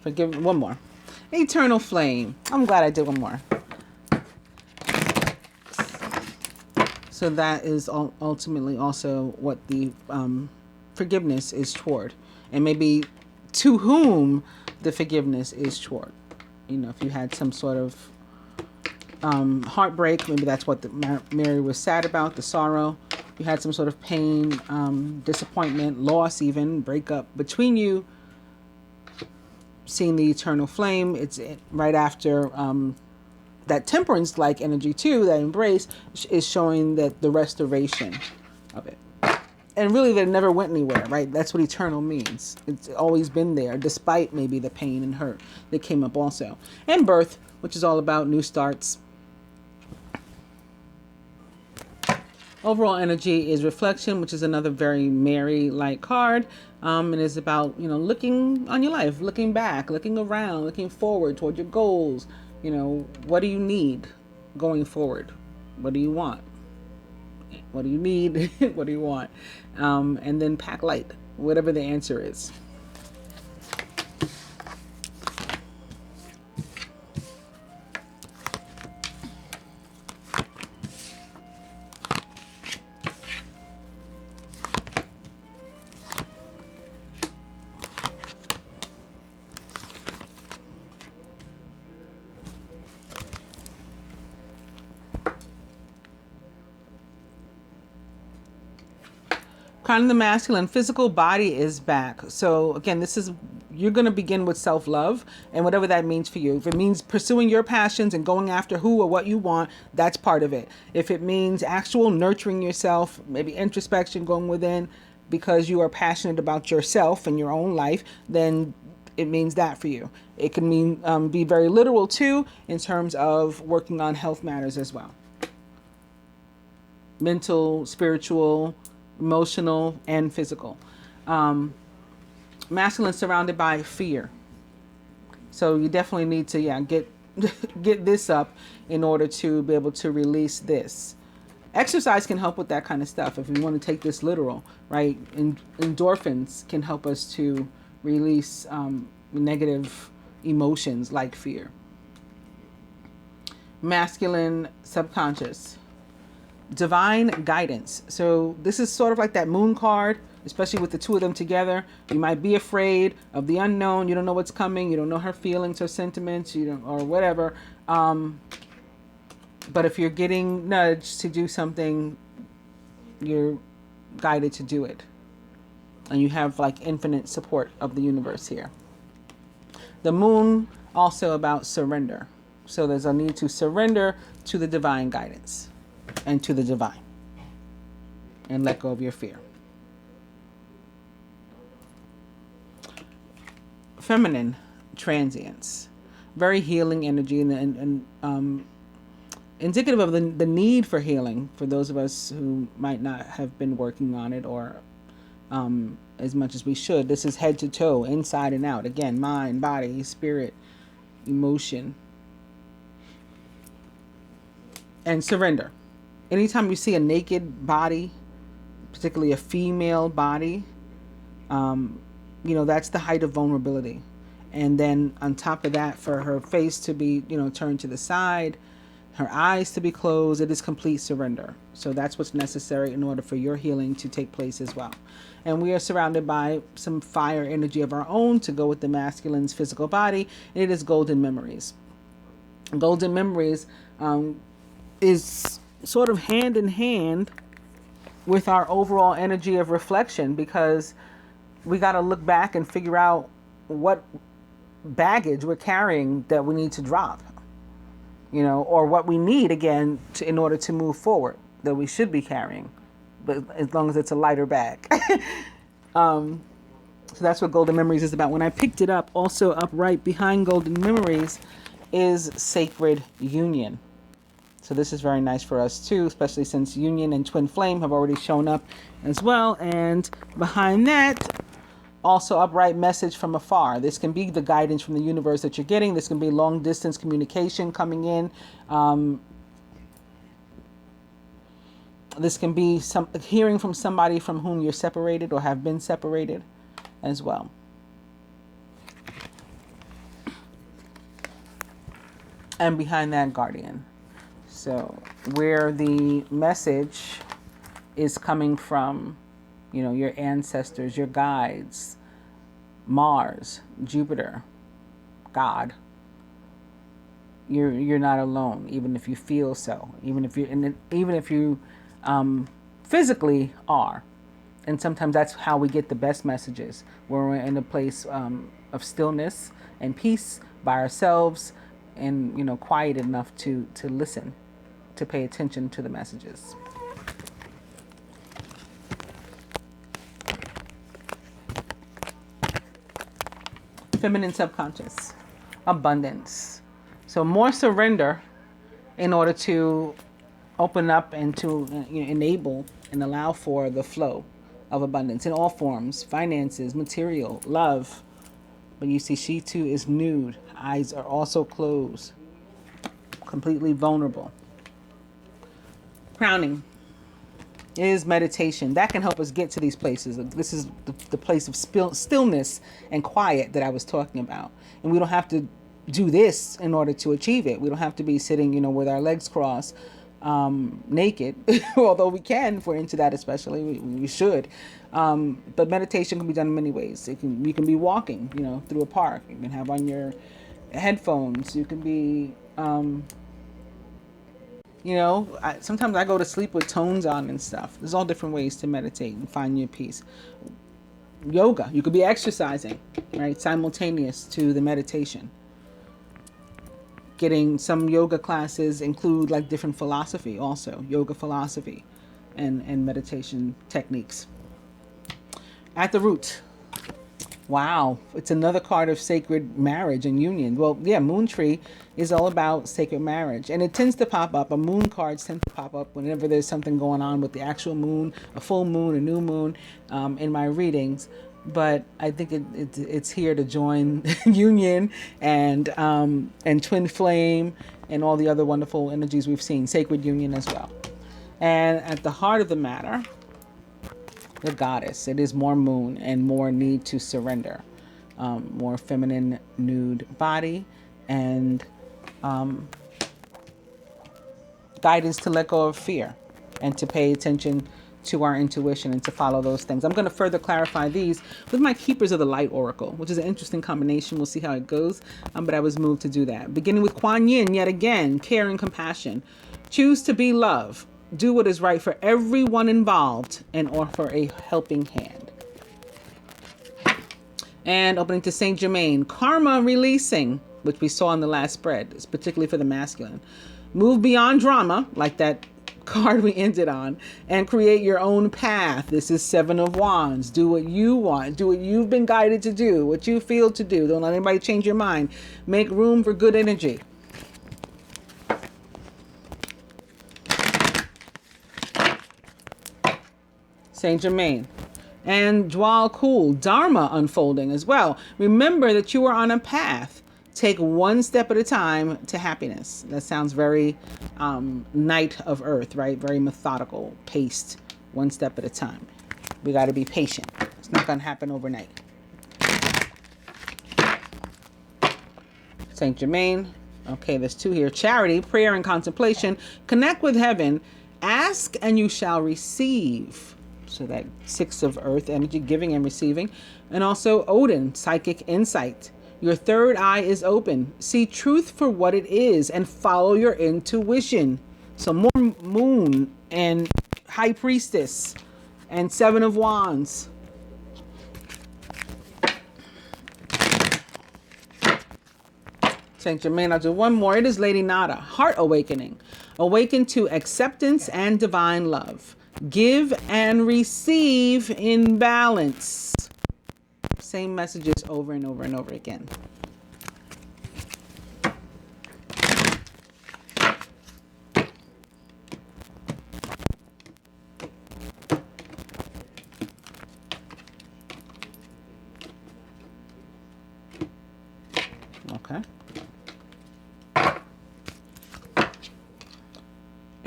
Forgive one more. Eternal flame. I'm glad I did one more. So that is ultimately also what the forgiveness is toward, and maybe to whom the forgiveness is toward. You know, if you had some sort of heartbreak, maybe that's what Mary was sad about, the sorrow. You had some sort of pain, disappointment, loss, even breakup between you. Seeing the eternal flame, it's right after that temperance-like energy too, that embrace is showing that the restoration of it. And really, that never went anywhere, right? That's what eternal means. It's always been there, despite maybe the pain and hurt that came up also. And birth, which is all about new starts. Overall energy is reflection, which is another very Mary-like card. And is about, you know, looking on your life, looking back, looking around, looking forward toward your goals. You know, what do you need going forward? What do you want? What do you need? What do you want? And then pack light, whatever the answer is. Kind of the masculine, physical body is back. So again, you're going to begin with self-love and whatever that means for you. If it means pursuing your passions and going after who or what you want, that's part of it. If it means actual nurturing yourself, maybe introspection, going within because you are passionate about yourself and your own life, then it means that for you. It can mean be very literal too, in terms of working on health matters as well. Mental, spiritual, emotional, and physical. Masculine surrounded by fear. So you definitely need to get this up in order to be able to release this. Exercise can help with that kind of stuff if you want to take this literal, right? Endorphins can help us to release negative emotions like fear. Masculine subconscious. Divine guidance. So this is sort of like that moon card, especially with the two of them together. You might be afraid of the unknown. You don't know what's coming. You don't know her feelings or sentiments, or whatever. But if you're getting nudged to do something, you're guided to do it. And you have like infinite support of the universe here. The moon also about surrender. So there's a need to surrender to the divine guidance and to the divine, and let go of your fear. Feminine transience, very healing energy, and indicative of the need for healing for those of us who might not have been working on it or as much as we should. This is head to toe, inside and out. Again, mind, body, spirit, emotion, and surrender. Anytime you see a naked body, particularly a female body, that's the height of vulnerability. And then on top of that, for her face to be, turned to the side, her eyes to be closed, it is complete surrender. So that's what's necessary in order for your healing to take place as well. And we are surrounded by some fire energy of our own to go with the masculine's physical body. And it is golden memories. Golden memories is sort of hand in hand with our overall energy of reflection, because we got to look back and figure out what baggage we're carrying that we need to drop, or what we need again in order to move forward that we should be carrying, but as long as it's a lighter bag. So that's what Golden Memories is about. When I picked it up, also up right behind Golden Memories is Sacred Union. So this is very nice for us too, especially since Union and Twin Flame have already shown up as well. And behind that, Also, upright message from afar. This can be the guidance from the universe that you're getting. This can be long distance communication coming in. This can be some hearing from somebody from whom you're separated or have been separated as well. And behind that, guardian. So where the message is coming from, you know, your ancestors, your guides, Mars, Jupiter, God. You're not alone, even if you feel so, even if you physically are. And sometimes that's how we get the best messages, where we're in a place of stillness and peace by ourselves, and, you know, quiet enough to listen, to pay attention to the messages. Feminine subconscious, abundance. So more surrender in order to open up and to enable and allow for the flow of abundance in all forms, finances, material, love. But you see, she too is nude. Eyes are also closed, completely vulnerable. Crowning is meditation. That can help us get to these places. This is the place of stillness and quiet that I was talking about. And we don't have to do this in order to achieve it. We don't have to be sitting, you know, with our legs crossed, naked, although we can, if we're into that, especially we should. But meditation can be done in many ways. You can be walking, you know, through a park. You can have on your headphones. You can be, you know, sometimes I go to sleep with tones on and stuff. There's all different ways to meditate and find your peace. Yoga, you could be exercising, right, simultaneous to the meditation. Getting some yoga classes include like different philosophy also, yoga philosophy and meditation techniques. At the root. Wow, it's another card of sacred marriage and union. Well, yeah, Moon Tree is all about sacred marriage. And it tends to pop up, moon cards tend to pop up whenever there's something going on with the actual moon, a full moon, a new moon, in my readings. But I think it's here to join union and twin flame and all the other wonderful energies we've seen, sacred union as well. And at the heart of the matter, the goddess. It is more moon and more need to surrender, more feminine nude body, and guidance to let go of fear and to pay attention to our intuition and to follow those things. I'm going to further clarify these with my Keepers of the Light Oracle, which is an interesting combination. We'll see how it goes, but I was moved to do that. Beginning with Kuan Yin, yet again, care and compassion. Choose to be love. Do what is right for everyone involved and offer a helping hand. And opening to Saint Germain, karma releasing, which we saw in the last spread, is particularly for the masculine. Move beyond drama, like that card we ended on, and create your own path. This is Seven of Wands. Do what you want. Do what you've been guided to do, what you feel to do. Don't let anybody change your mind. Make room for good energy. Saint Germain. And Dwal Kul, Dharma unfolding as well. Remember that you are on a path. Take one step at a time to happiness. That sounds very Knight of Earth, right? Very methodical, paced, one step at a time. We got to be patient. It's not going to happen overnight. Saint Germain. Okay, there's two here. Charity, prayer and contemplation. Connect with heaven. Ask and you shall receive. So that Six of Earth energy, giving and receiving. And also Odin, psychic insight. Your third eye is open. See truth for what it is and follow your intuition. So more Moon and High Priestess and Seven of Wands. Saint Germain, I'll do one more. It is Lady Nada, heart awakening. Awaken to acceptance and divine love. Give and receive in balance. Same messages over and over and over again.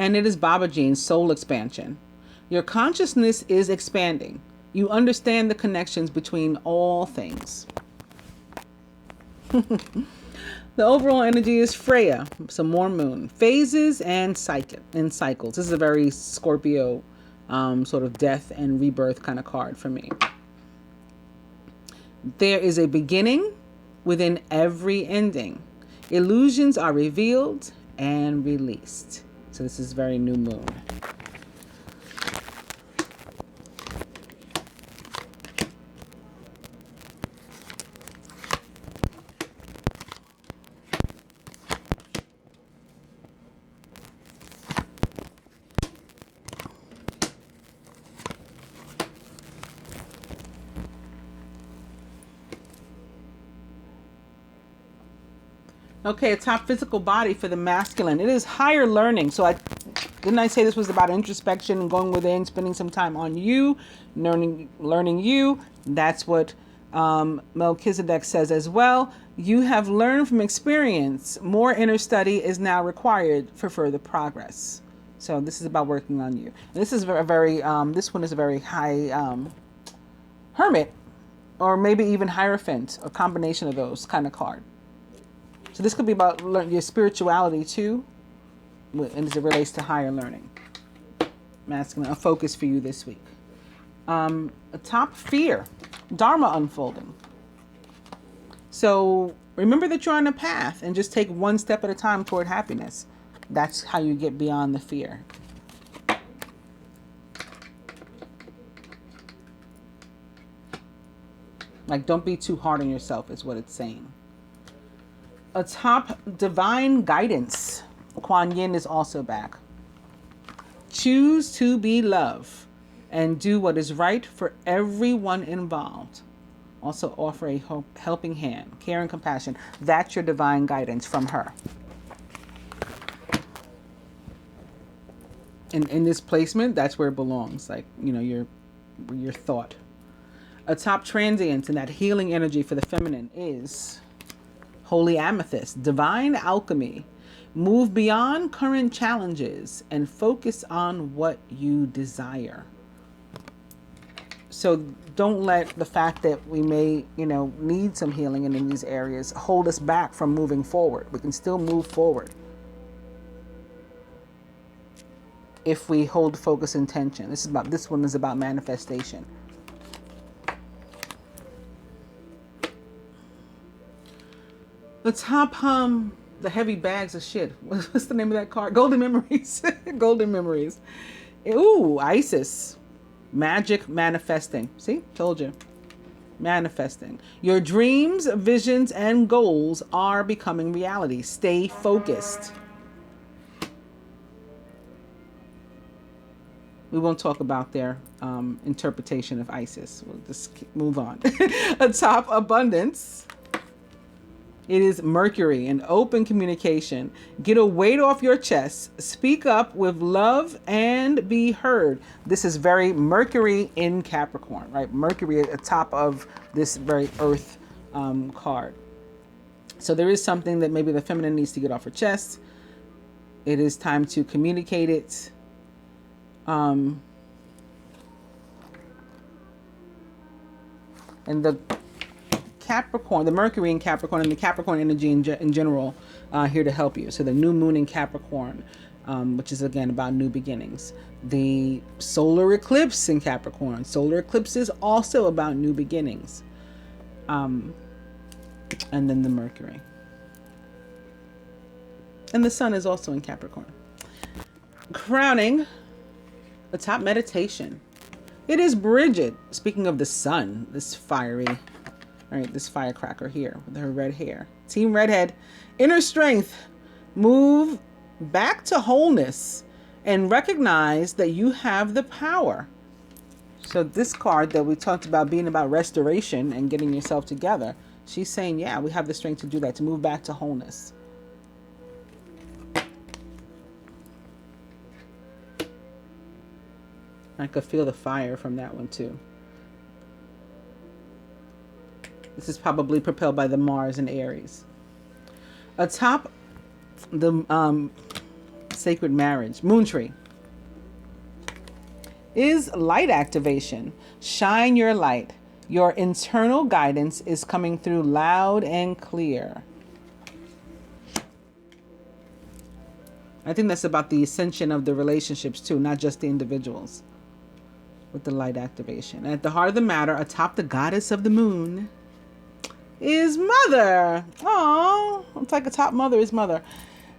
And it is Baba Jean's soul expansion. Your consciousness is expanding. You understand the connections between all things. The overall energy is Freya, some more moon, phases and cycles. This is a very Scorpio sort of death and rebirth kind of card for me. There is a beginning within every ending. Illusions are revealed and released. So this is very new moon. Okay, a top physical body for the masculine. It is higher learning. So didn't I say this was about introspection and going within, spending some time on you, learning you. That's what Melchizedek says as well. You have learned from experience. More inner study is now required for further progress. So this is about working on you. And this is this one is a very high hermit, or maybe even Hierophant, a combination of those kind of card. So this could be about your spirituality too, and as it relates to higher learning. Masculine, a focus for you this week. A top fear, Dharma unfolding. So remember that you're on a path and just take one step at a time toward happiness. That's how you get beyond the fear. Like, don't be too hard on yourself is what it's saying. A top divine guidance. Kuan Yin is also back. Choose to be love and do what is right for everyone involved. Also offer a helping hand, care and compassion. That's your divine guidance from her. In this placement, that's where it belongs. Like, you know, your thought. A top transient in that healing energy for the feminine is Holy Amethyst, divine alchemy. Move beyond current challenges and focus on what you desire. So don't let the fact that we may, need some healing in these areas hold us back from moving forward. We can still move forward if we hold focus intention. This one is about manifestation. The top the heavy bags of shit. What's the name of that card? Golden Memories. Golden Memories. Ooh, Isis. Magic manifesting. See? Told you. Manifesting. Your dreams, visions, and goals are becoming reality. Stay focused. We won't talk about their interpretation of Isis. We'll just move on. Atop abundance. It is Mercury, an open communication. Get a weight off your chest. Speak up with love and be heard. This is very Mercury in Capricorn, right? Mercury at the top of this very earth card. So there is something that maybe the feminine needs to get off her chest. It is time to communicate it. And the Capricorn, the Mercury in Capricorn, and the Capricorn energy in general here to help you. So the new moon in Capricorn, which is again about new beginnings. The solar eclipse in Capricorn. Solar eclipse is also about new beginnings. And then the Mercury. And the sun is also in Capricorn. Crowning the top meditation. It is Bridget. Speaking of the sun, this fiery... All right, this firecracker here with her red hair. Team Redhead. Inner strength. Move back to wholeness and recognize that you have the power. So this card that we talked about being about restoration and getting yourself together, she's saying, yeah, we have the strength to do that, to move back to wholeness. I could feel the fire from that one too. This is probably propelled by the Mars and Aries. Atop the Sacred marriage. Moon tree is light activation. Shine your light. Your internal guidance is coming through loud and clear. I think that's about the ascension of the relationships too, not just the individuals. With the light activation. At the heart of the matter, atop the goddess of the moon, is Mother. Oh, it's like atop Mother is Mother.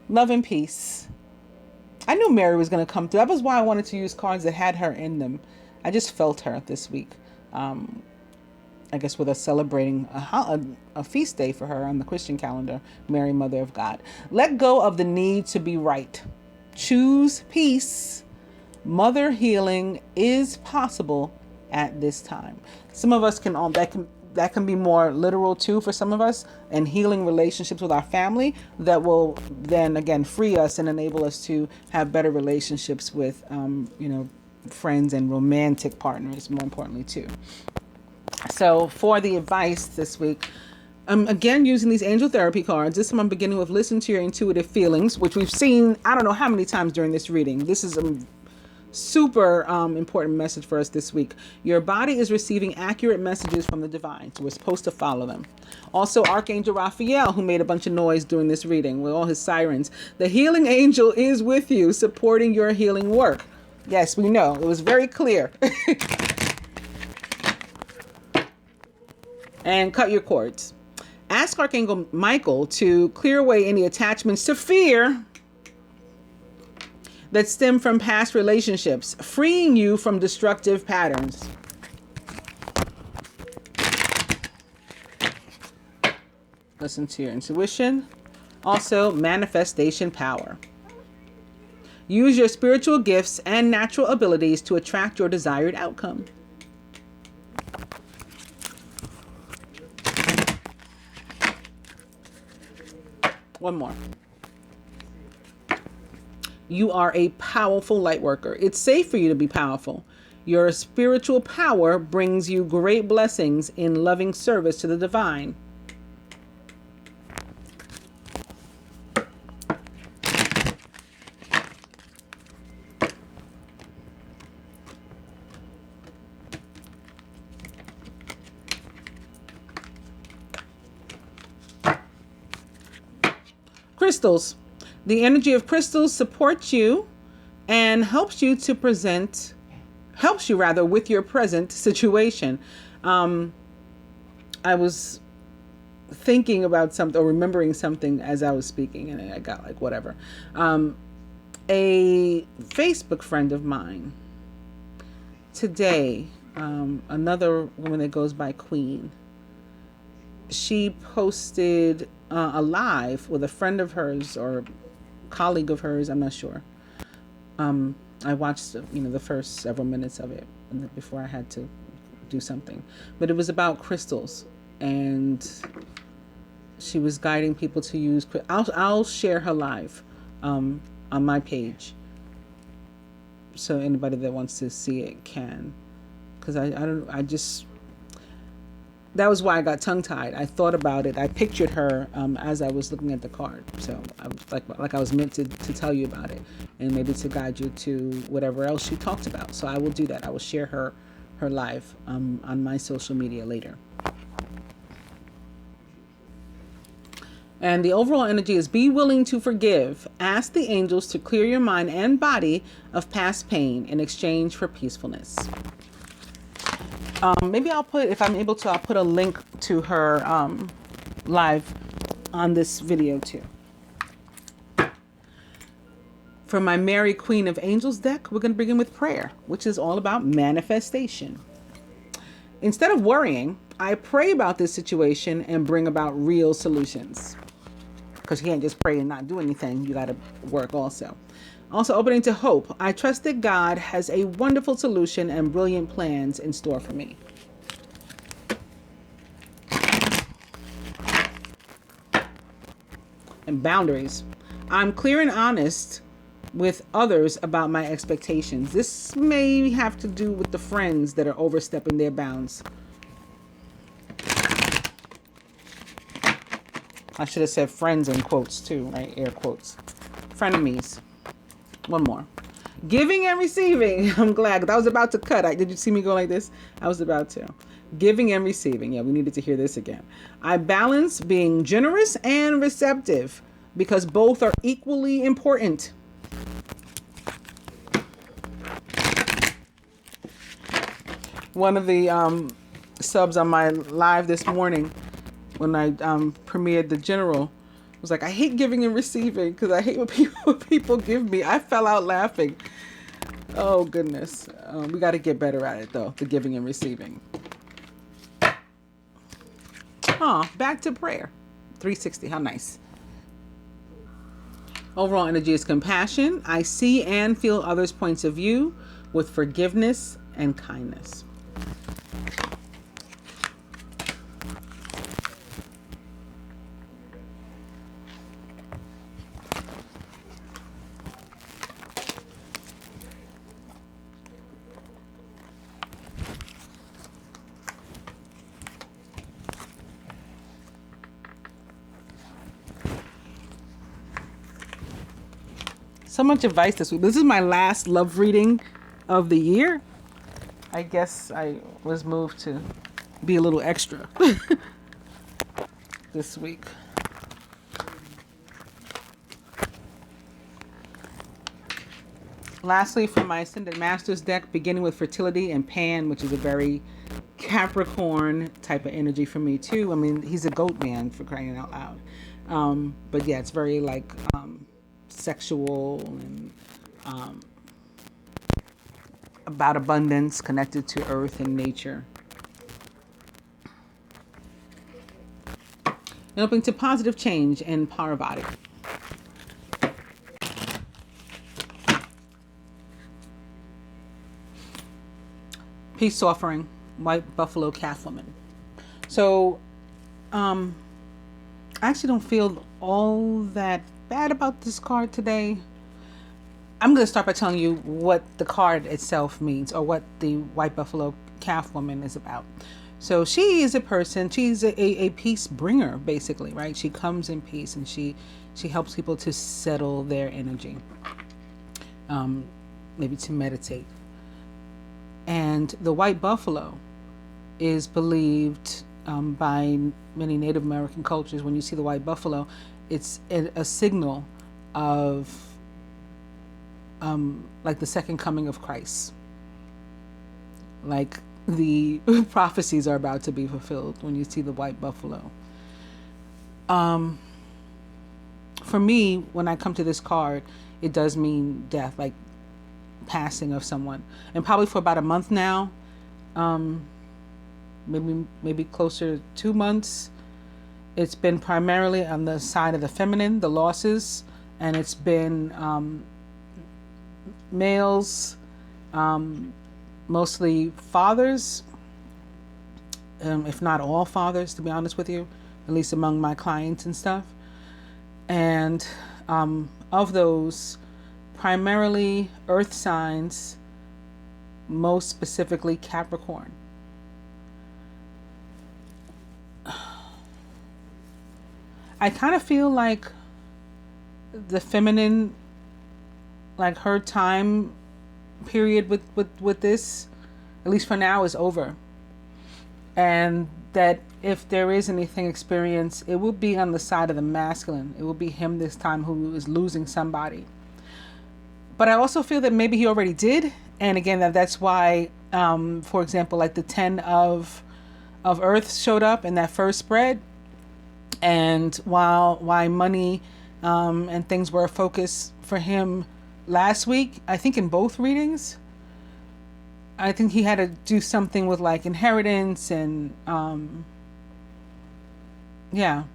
Love and peace. I knew Mary was going to come through. That was why I wanted to use cards that had her in them. I just felt her this week. I guess with us celebrating a feast day for her on the Christian calendar, Mary, Mother of God. Let go of the need to be right. Choose peace. Mother healing is possible at this time. Some of us that can be more literal too for some of us, and healing relationships with our family that will then again free us and enable us to have better relationships with friends and romantic partners, more importantly too. So for the advice this week, I'm again using these angel therapy cards. This time I'm beginning with listen to your intuitive feelings, which we've seen I don't know how many times during this reading. This is a super important message for us this week. Your body is receiving accurate messages from the divine, so we're supposed to follow them. Also, Archangel Raphael, who made a bunch of noise during this reading with all his sirens. The healing angel is with you, supporting your healing work. Yes, we know. It was very clear. And cut your cords. Ask Archangel Michael to clear away any attachments to fear that stem from past relationships, freeing you from destructive patterns. Listen to your intuition. Also, manifestation power. Use your spiritual gifts and natural abilities to attract your desired outcome. One more. You are a powerful light worker. It's safe for you to be powerful. Your spiritual power brings you great blessings in loving service to the divine. Crystals. The energy of crystals supports you and helps you with your present situation. I was thinking about something or remembering something as I was speaking, and I got like whatever. A Facebook friend of mine today, another woman that goes by Queen, she posted a live with a friend of hers or colleague of hers, I'm not sure. I watched the first several minutes of it before I had to do something, but it was about crystals, and she was guiding people to use. I'll share her live on my page, so anybody that wants to see it can, because that was why I got tongue-tied. I thought about it. I pictured her as I was looking at the card. So I was like I was meant to tell you about it, and maybe to guide you to whatever else she talked about. So I will do that. I will share her live on my social media later. And the overall energy is be willing to forgive. Ask the angels to clear your mind and body of past pain in exchange for peacefulness. Maybe if I'm able to, I'll put a link to her live on this video too. For my Mary, Queen of Angels deck, we're going to begin with prayer, which is all about manifestation. Instead of worrying, I pray about this situation and bring about real solutions. Because you can't just pray and not do anything. You got to work also. Also opening to hope. I trust that God has a wonderful solution and brilliant plans in store for me. And boundaries. I'm clear and honest with others about my expectations. This may have to do with the friends that are overstepping their bounds. I should have said friends in quotes too, right? Air quotes. Frenemies. One more. Giving and receiving. I'm glad. I was about to cut. Did you see me go like this? I was about to. Giving and receiving. Yeah, we needed to hear this again. I balance being generous and receptive because both are equally important. One of the subs on my live this morning when I premiered The General was like, I hate giving and receiving because I hate what people give me. I fell out laughing. Oh, goodness. We got to get better at it, though, the giving and receiving. Back to prayer. 360. How nice. Overall energy is compassion. I see and feel others' points of view with forgiveness and kindness. So much advice this week. This is my last love reading of the year. I guess I was moved to be a little extra this week. Lastly, for my Ascended Masters deck, beginning with Fertility and Pan, which is a very Capricorn type of energy for me too. I mean, he's a goat man, for crying out loud. But yeah, it's very like sexual and about abundance, connected to earth and nature. And open to positive change in Parvati. Peace offering, white buffalo calf woman. So I actually don't feel all that bad about this card today. I'm going to start by telling you what the card itself means, or what the white buffalo calf woman is about. So she is a person, she's a peace bringer, basically, right? She comes in peace and she helps people to settle their energy, maybe to meditate. And the white buffalo is believed by many Native American cultures. When you see the white buffalo, it's a signal of like the second coming of Christ. Like the prophecies are about to be fulfilled when you see the white buffalo. For me, when I come to this card, it does mean death, like passing of someone. And probably for about a month now, maybe closer to 2 months, it's been primarily on the side of the feminine, the losses, and it's been males, mostly fathers, if not all fathers, to be honest with you, at least among my clients and stuff. And of those, primarily earth signs, most specifically Capricorn. I kind of feel like the feminine, like her time period with this, at least for now, is over. And that if there is anything experienced, it will be on the side of the masculine. It will be him this time who is losing somebody. But I also feel that maybe he already did. And again, that's why, for example, like the 10 of Earth showed up in that first spread. And why money and things were a focus for him last week, I think in both readings, I think he had to do something with like inheritance and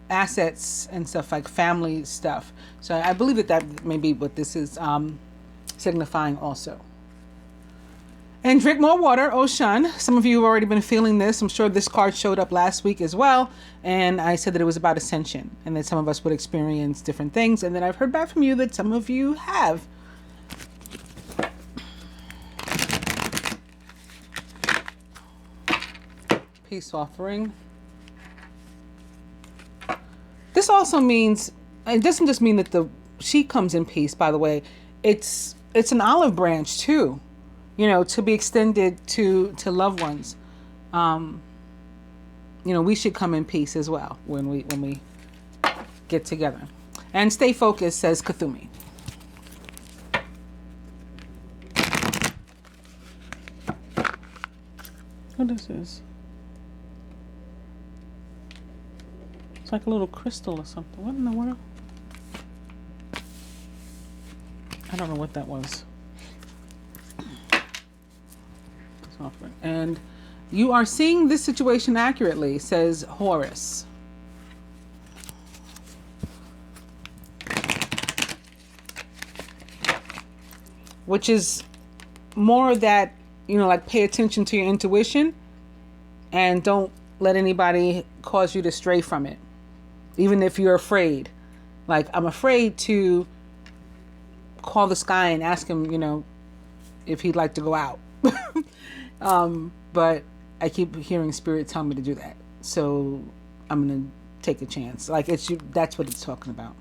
assets and stuff, like family stuff. So I believe that may be what this is signifying also. And drink more water, Oshan. Some of you have already been feeling this. I'm sure this card showed up last week as well. And I said that it was about ascension and that some of us would experience different things. And then I've heard back from you that some of you have. Peace offering. This also means, it doesn't just mean that she comes in peace, by the way. It's it's an olive branch too, to be extended to loved ones. We should come in peace as well when we get together. And stay focused, says Kathumi. What is this? It's like a little crystal or something. What in the world? I don't know what that was. And you are seeing this situation accurately, says Horus. Which is more of that, like pay attention to your intuition and don't let anybody cause you to stray from it. Even if you're afraid. Like, I'm afraid to call the sky and ask him, if he'd like to go out. But I keep hearing Spirit tell me to do that. So I'm going to take a chance. Like, that's what it's talking about.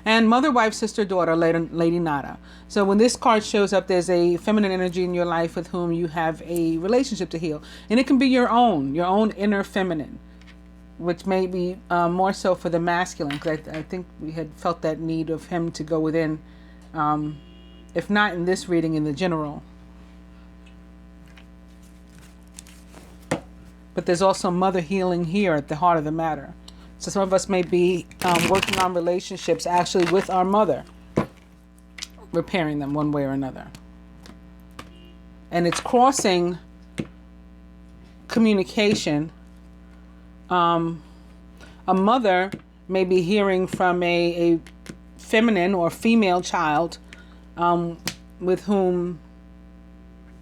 And mother, wife, sister, daughter, Lady Nada. So when this card shows up, there's a feminine energy in your life with whom you have a relationship to heal. And it can be your own inner feminine, which may be more so for the masculine. Because I think we had felt that need of him to go within, if not in this reading, in the general. But there's also mother healing here at the heart of the matter. So some of us may be working on relationships actually with our mother, repairing them one way or another. And it's crossing communication. A mother may be hearing from a feminine or female child with whom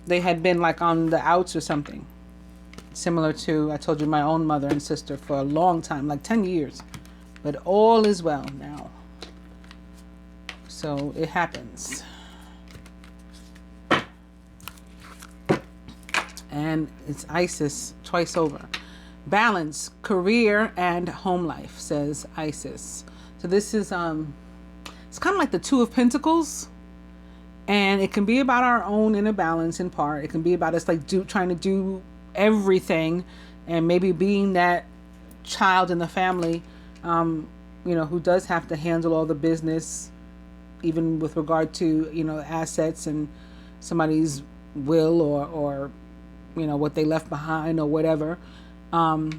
they had been like on the outs or something. Similar to, I told you, my own mother and sister for a long time, like 10 years. But all is well now. So it happens. And it's Isis twice over. Balance, career, and home life, says Isis. So this is, it's kind of like the Two of Pentacles. And it can be about our own inner balance in part. It can be about us like trying to do everything, and maybe being that child in the family, who does have to handle all the business, even with regard to, assets and somebody's will or what they left behind or whatever. But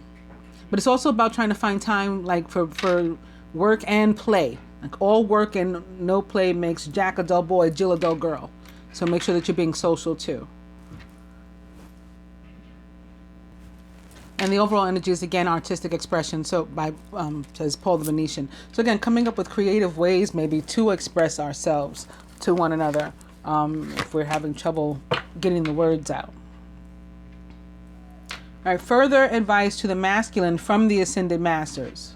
it's also about trying to find time like for work and play. Like all work and no play makes Jack a dull boy, Jill a dull girl. So make sure that you're being social too. And the overall energy is, again, artistic expression. So says Paul the Venetian. So again, coming up with creative ways maybe to express ourselves to one another if we're having trouble getting the words out. All right, further advice to the masculine from the Ascended Masters.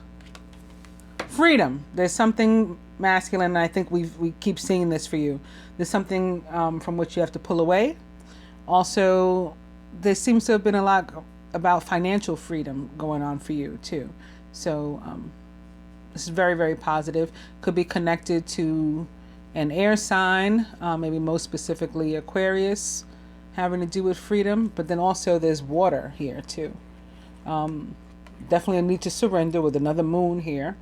Freedom. There's something masculine, and I think we keep seeing this for you. There's something from which you have to pull away. Also, there seems to have been a lot about financial freedom going on for you too. So this is very, very positive. Could be connected to an air sign, maybe most specifically Aquarius, having to do with freedom. But then also there's water here too. Definitely a need to surrender with another moon here.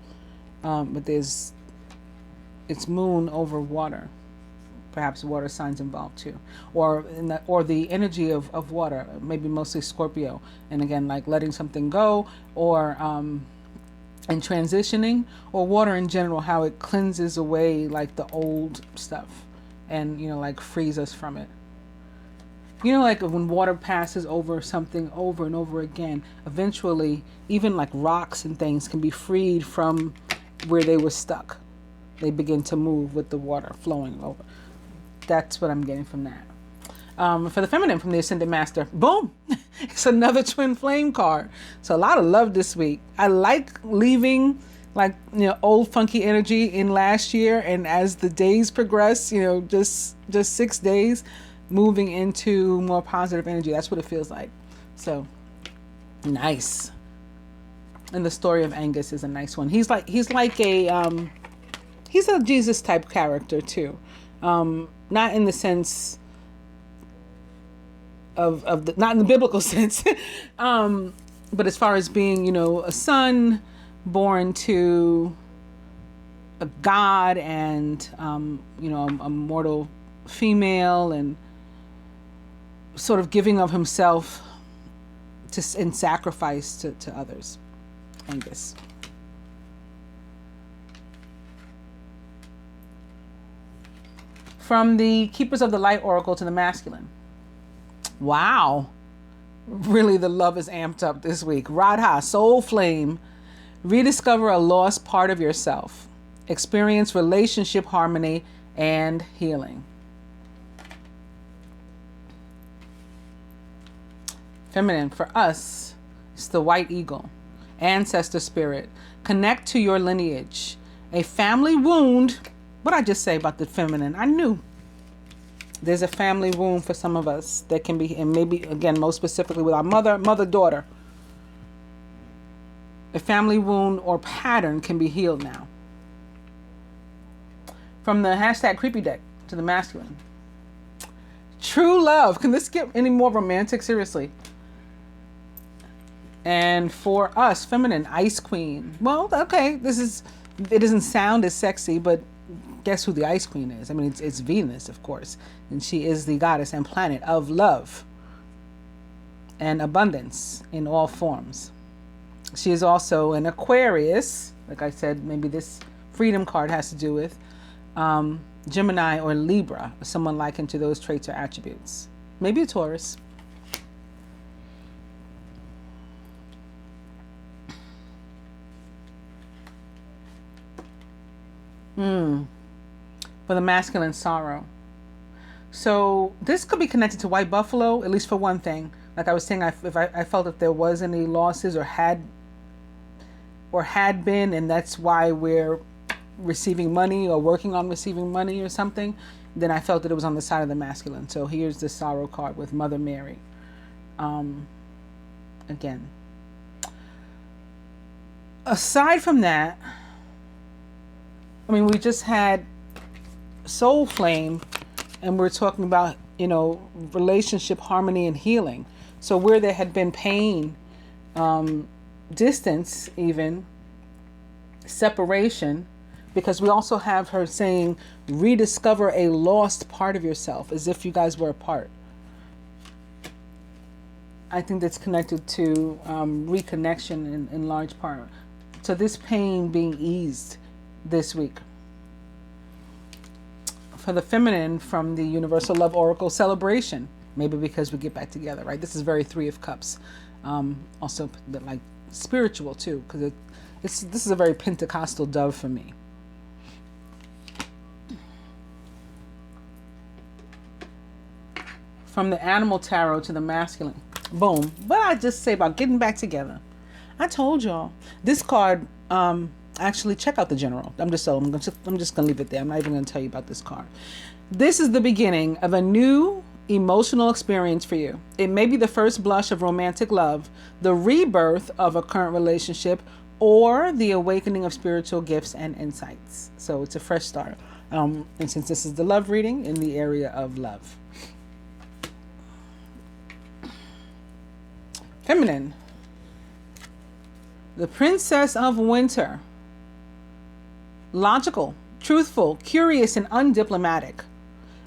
But it's moon over water. Perhaps water signs involved too, or the energy of water, maybe mostly Scorpio, and again like letting something go, or and transitioning, or water in general, how it cleanses away like the old stuff, and like frees us from it. Like when water passes over something over and over again, eventually even like rocks and things can be freed from where they were stuck. They begin to move with the water flowing over. That's what I'm getting from that. For the feminine from the Ascended Master, boom, it's another twin flame card. So a lot of love this week. I like leaving like, old funky energy in last year. And as the days progress, just 6 days, moving into more positive energy. That's what it feels like. So nice. And the story of Angus is a nice one. He's like a he's a Jesus type character too. Not in the sense of not in the biblical sense, but as far as being, a son born to a god and, a mortal female, and sort of giving of himself in sacrifice to others. Angus. From the Keepers of the Light Oracle to the masculine. Wow. Really, the love is amped up this week. Radha, soul flame. Rediscover a lost part of yourself. Experience relationship harmony and healing. Feminine, for us, it's the white eagle. Ancestor spirit. Connect to your lineage. A family wound. What did I just say about the feminine? I knew. There's a family wound for some of us that can be, and maybe, again, most specifically with our mother-daughter. A family wound or pattern can be healed now. From the hashtag creepy deck to the masculine. True love. Can this get any more romantic? Seriously. And for us, feminine, Ice Queen. Well, okay, it doesn't sound as sexy, but guess who the Ice Queen is? I mean, it's Venus, of course. And she is the goddess and planet of love and abundance in all forms. She is also an Aquarius. Like I said, maybe this freedom card has to do with Gemini or Libra, or someone likened to those traits or attributes. Maybe a Taurus. For the masculine, sorrow. So this could be connected to white buffalo, at least for one thing. Like I was saying, if I felt if there was any losses or had been, and that's why we're receiving money or working on receiving money or something, then I felt that it was on the side of the masculine. So here's the sorrow card with Mother Mary. Again. Aside from that, I mean, we just had soul flame, and we're talking about, relationship harmony and healing. So where there had been pain, distance, even separation, because we also have her saying, rediscover a lost part of yourself, as if you guys were apart. I think that's connected to reconnection in large part. So this pain being eased this week. For the feminine, from the Universal Love Oracle celebration, maybe because we get back together, right? This is very Three of Cups. Also, like spiritual too, because this is a very Pentecostal dove for me. From the Animal Tarot to the masculine. Boom. What did I just say about getting back together? I told y'all. This card, actually, check out the general. I'm just gonna leave it there. I'm not even gonna tell you about this card. This is the beginning of a new emotional experience for you. It may be the first blush of romantic love, the rebirth of a current relationship, or the awakening of spiritual gifts and insights. So it's a fresh start. And since this is the love reading, in the area of love. Feminine. The Princess of Winter. Logical, truthful, curious, and undiplomatic.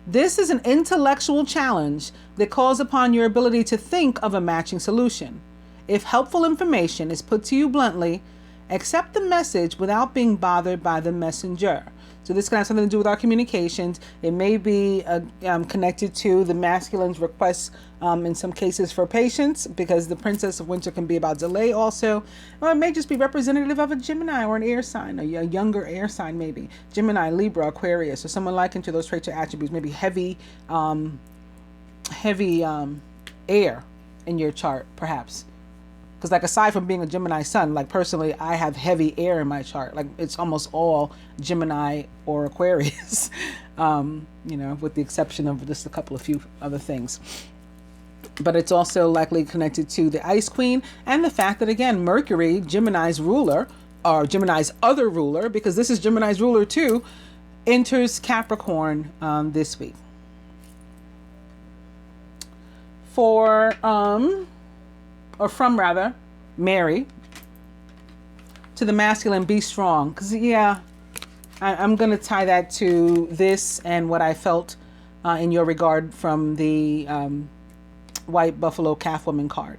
This is an intellectual challenge that calls upon your ability to think of a matching solution. If helpful information is put to you bluntly, accept the message without being bothered by the messenger. So this can have something to do with our communications. It may be connected to the masculine's requests in some cases for patience, because the Princess of Winter can be about delay also. Or it may just be representative of a Gemini or an air sign, a younger air sign maybe. Gemini, Libra, Aquarius, or someone likened to those traits or attributes. Maybe heavy air in your chart, perhaps. Because like aside from being a Gemini sun, like personally, I have heavy air in my chart. Like it's almost all Gemini or Aquarius, with the exception of just a few other things. But it's also likely connected to the Ice Queen and the fact that, again, Mercury, Gemini's ruler, or Gemini's other ruler, because this is Gemini's ruler too, enters Capricorn this week. From Mary, to the masculine, be strong. Because, yeah, I'm going to tie that to this and what I felt in your regard from the White Buffalo Calf Woman card.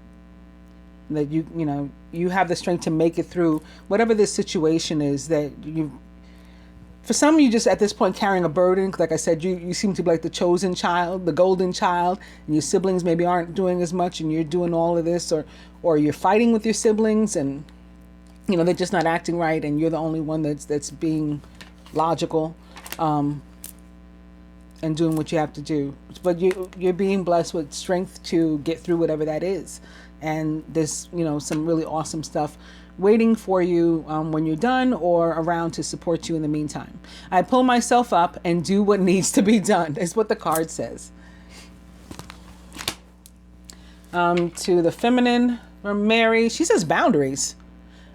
That you have the strength to make it through whatever this situation is that you. For some, you just at this point carrying a burden. Like I said, you seem to be like the chosen child, the golden child, and your siblings maybe aren't doing as much, and you're doing all of this, or you're fighting with your siblings, and they're just not acting right, and you're the only one that's being logical, and doing what you have to do. But you're being blessed with strength to get through whatever that is, and there's some really awesome stuff waiting for you when you're done, or around to support you in the meantime. I pull myself up and do what needs to be done, is what the card says. To the feminine, from Mary, she says boundaries.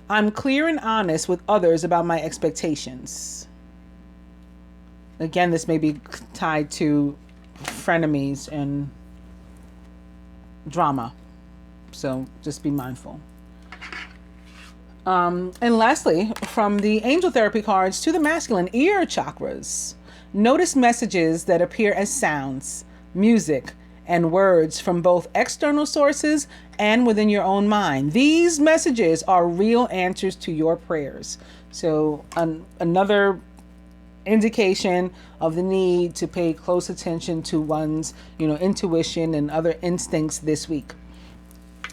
I'm clear and honest with others about my expectations. Again, this may be tied to frenemies and drama, so just be mindful. And lastly, from the angel therapy cards, to the masculine, ear chakras. Notice messages that appear as sounds, music, and words from both external sources and within your own mind. These messages are real answers to your prayers. So another indication of the need to pay close attention to one's, intuition and other instincts this week.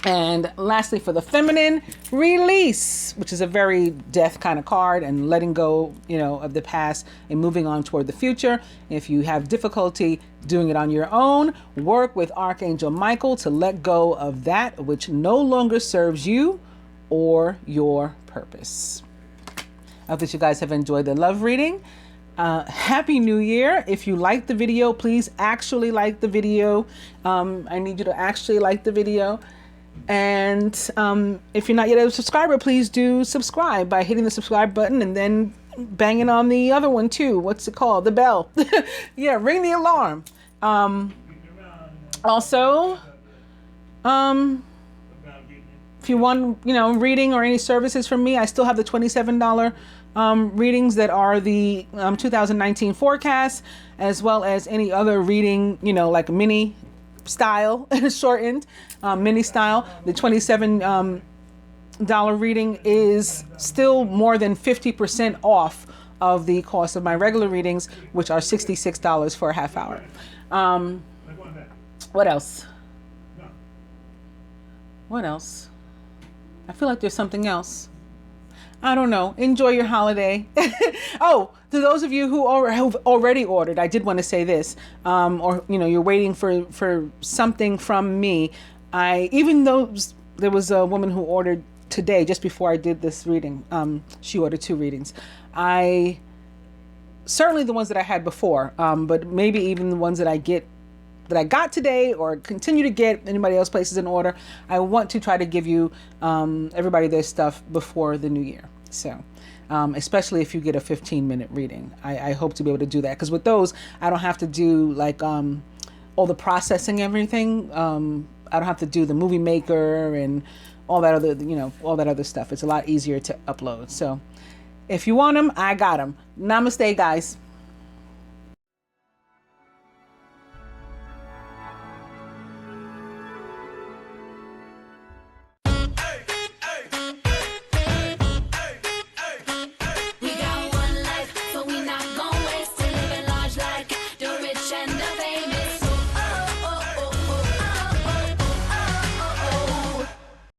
And lastly, for the feminine, release, which is a very death kind of card, and letting go, of the past and moving on toward the future. If you have difficulty doing it on your own, work with Archangel Michael to let go of that which no longer serves you or your purpose. I hope that you guys have enjoyed the love reading. Happy New Year. If you like the video, please actually like the video. I need you to actually like the video. And if you're not yet a subscriber, please do subscribe by hitting the subscribe button and then banging on the other one too. What's it called? The bell. Yeah, ring the alarm. Also, if you want, reading or any services from me, I still have the $27 readings that are the 2019 forecast, as well as any other reading, like mini style, shortened mini style. The $27 reading is still more than 50% off of the cost of my regular readings, which are $66 for a half hour. What else? I feel like there's something else. I don't know. Enjoy your holiday. Oh, to those of you who have already ordered, I did want to say this, or you're waiting for something from me. Even though there was a woman who ordered today, just before I did this reading, she ordered 2 readings. Certainly the ones that I had before, but maybe even the ones that I got today or continue to get, anybody else places an order. I want to try to give you everybody their stuff before the new year. So especially if you get a 15-minute reading, I hope to be able to do that, because with those I don't have to do like all the processing, everything. I don't have to do the movie maker and all that other stuff. It's a lot easier to upload. So if you want them, I got them. Namaste, guys.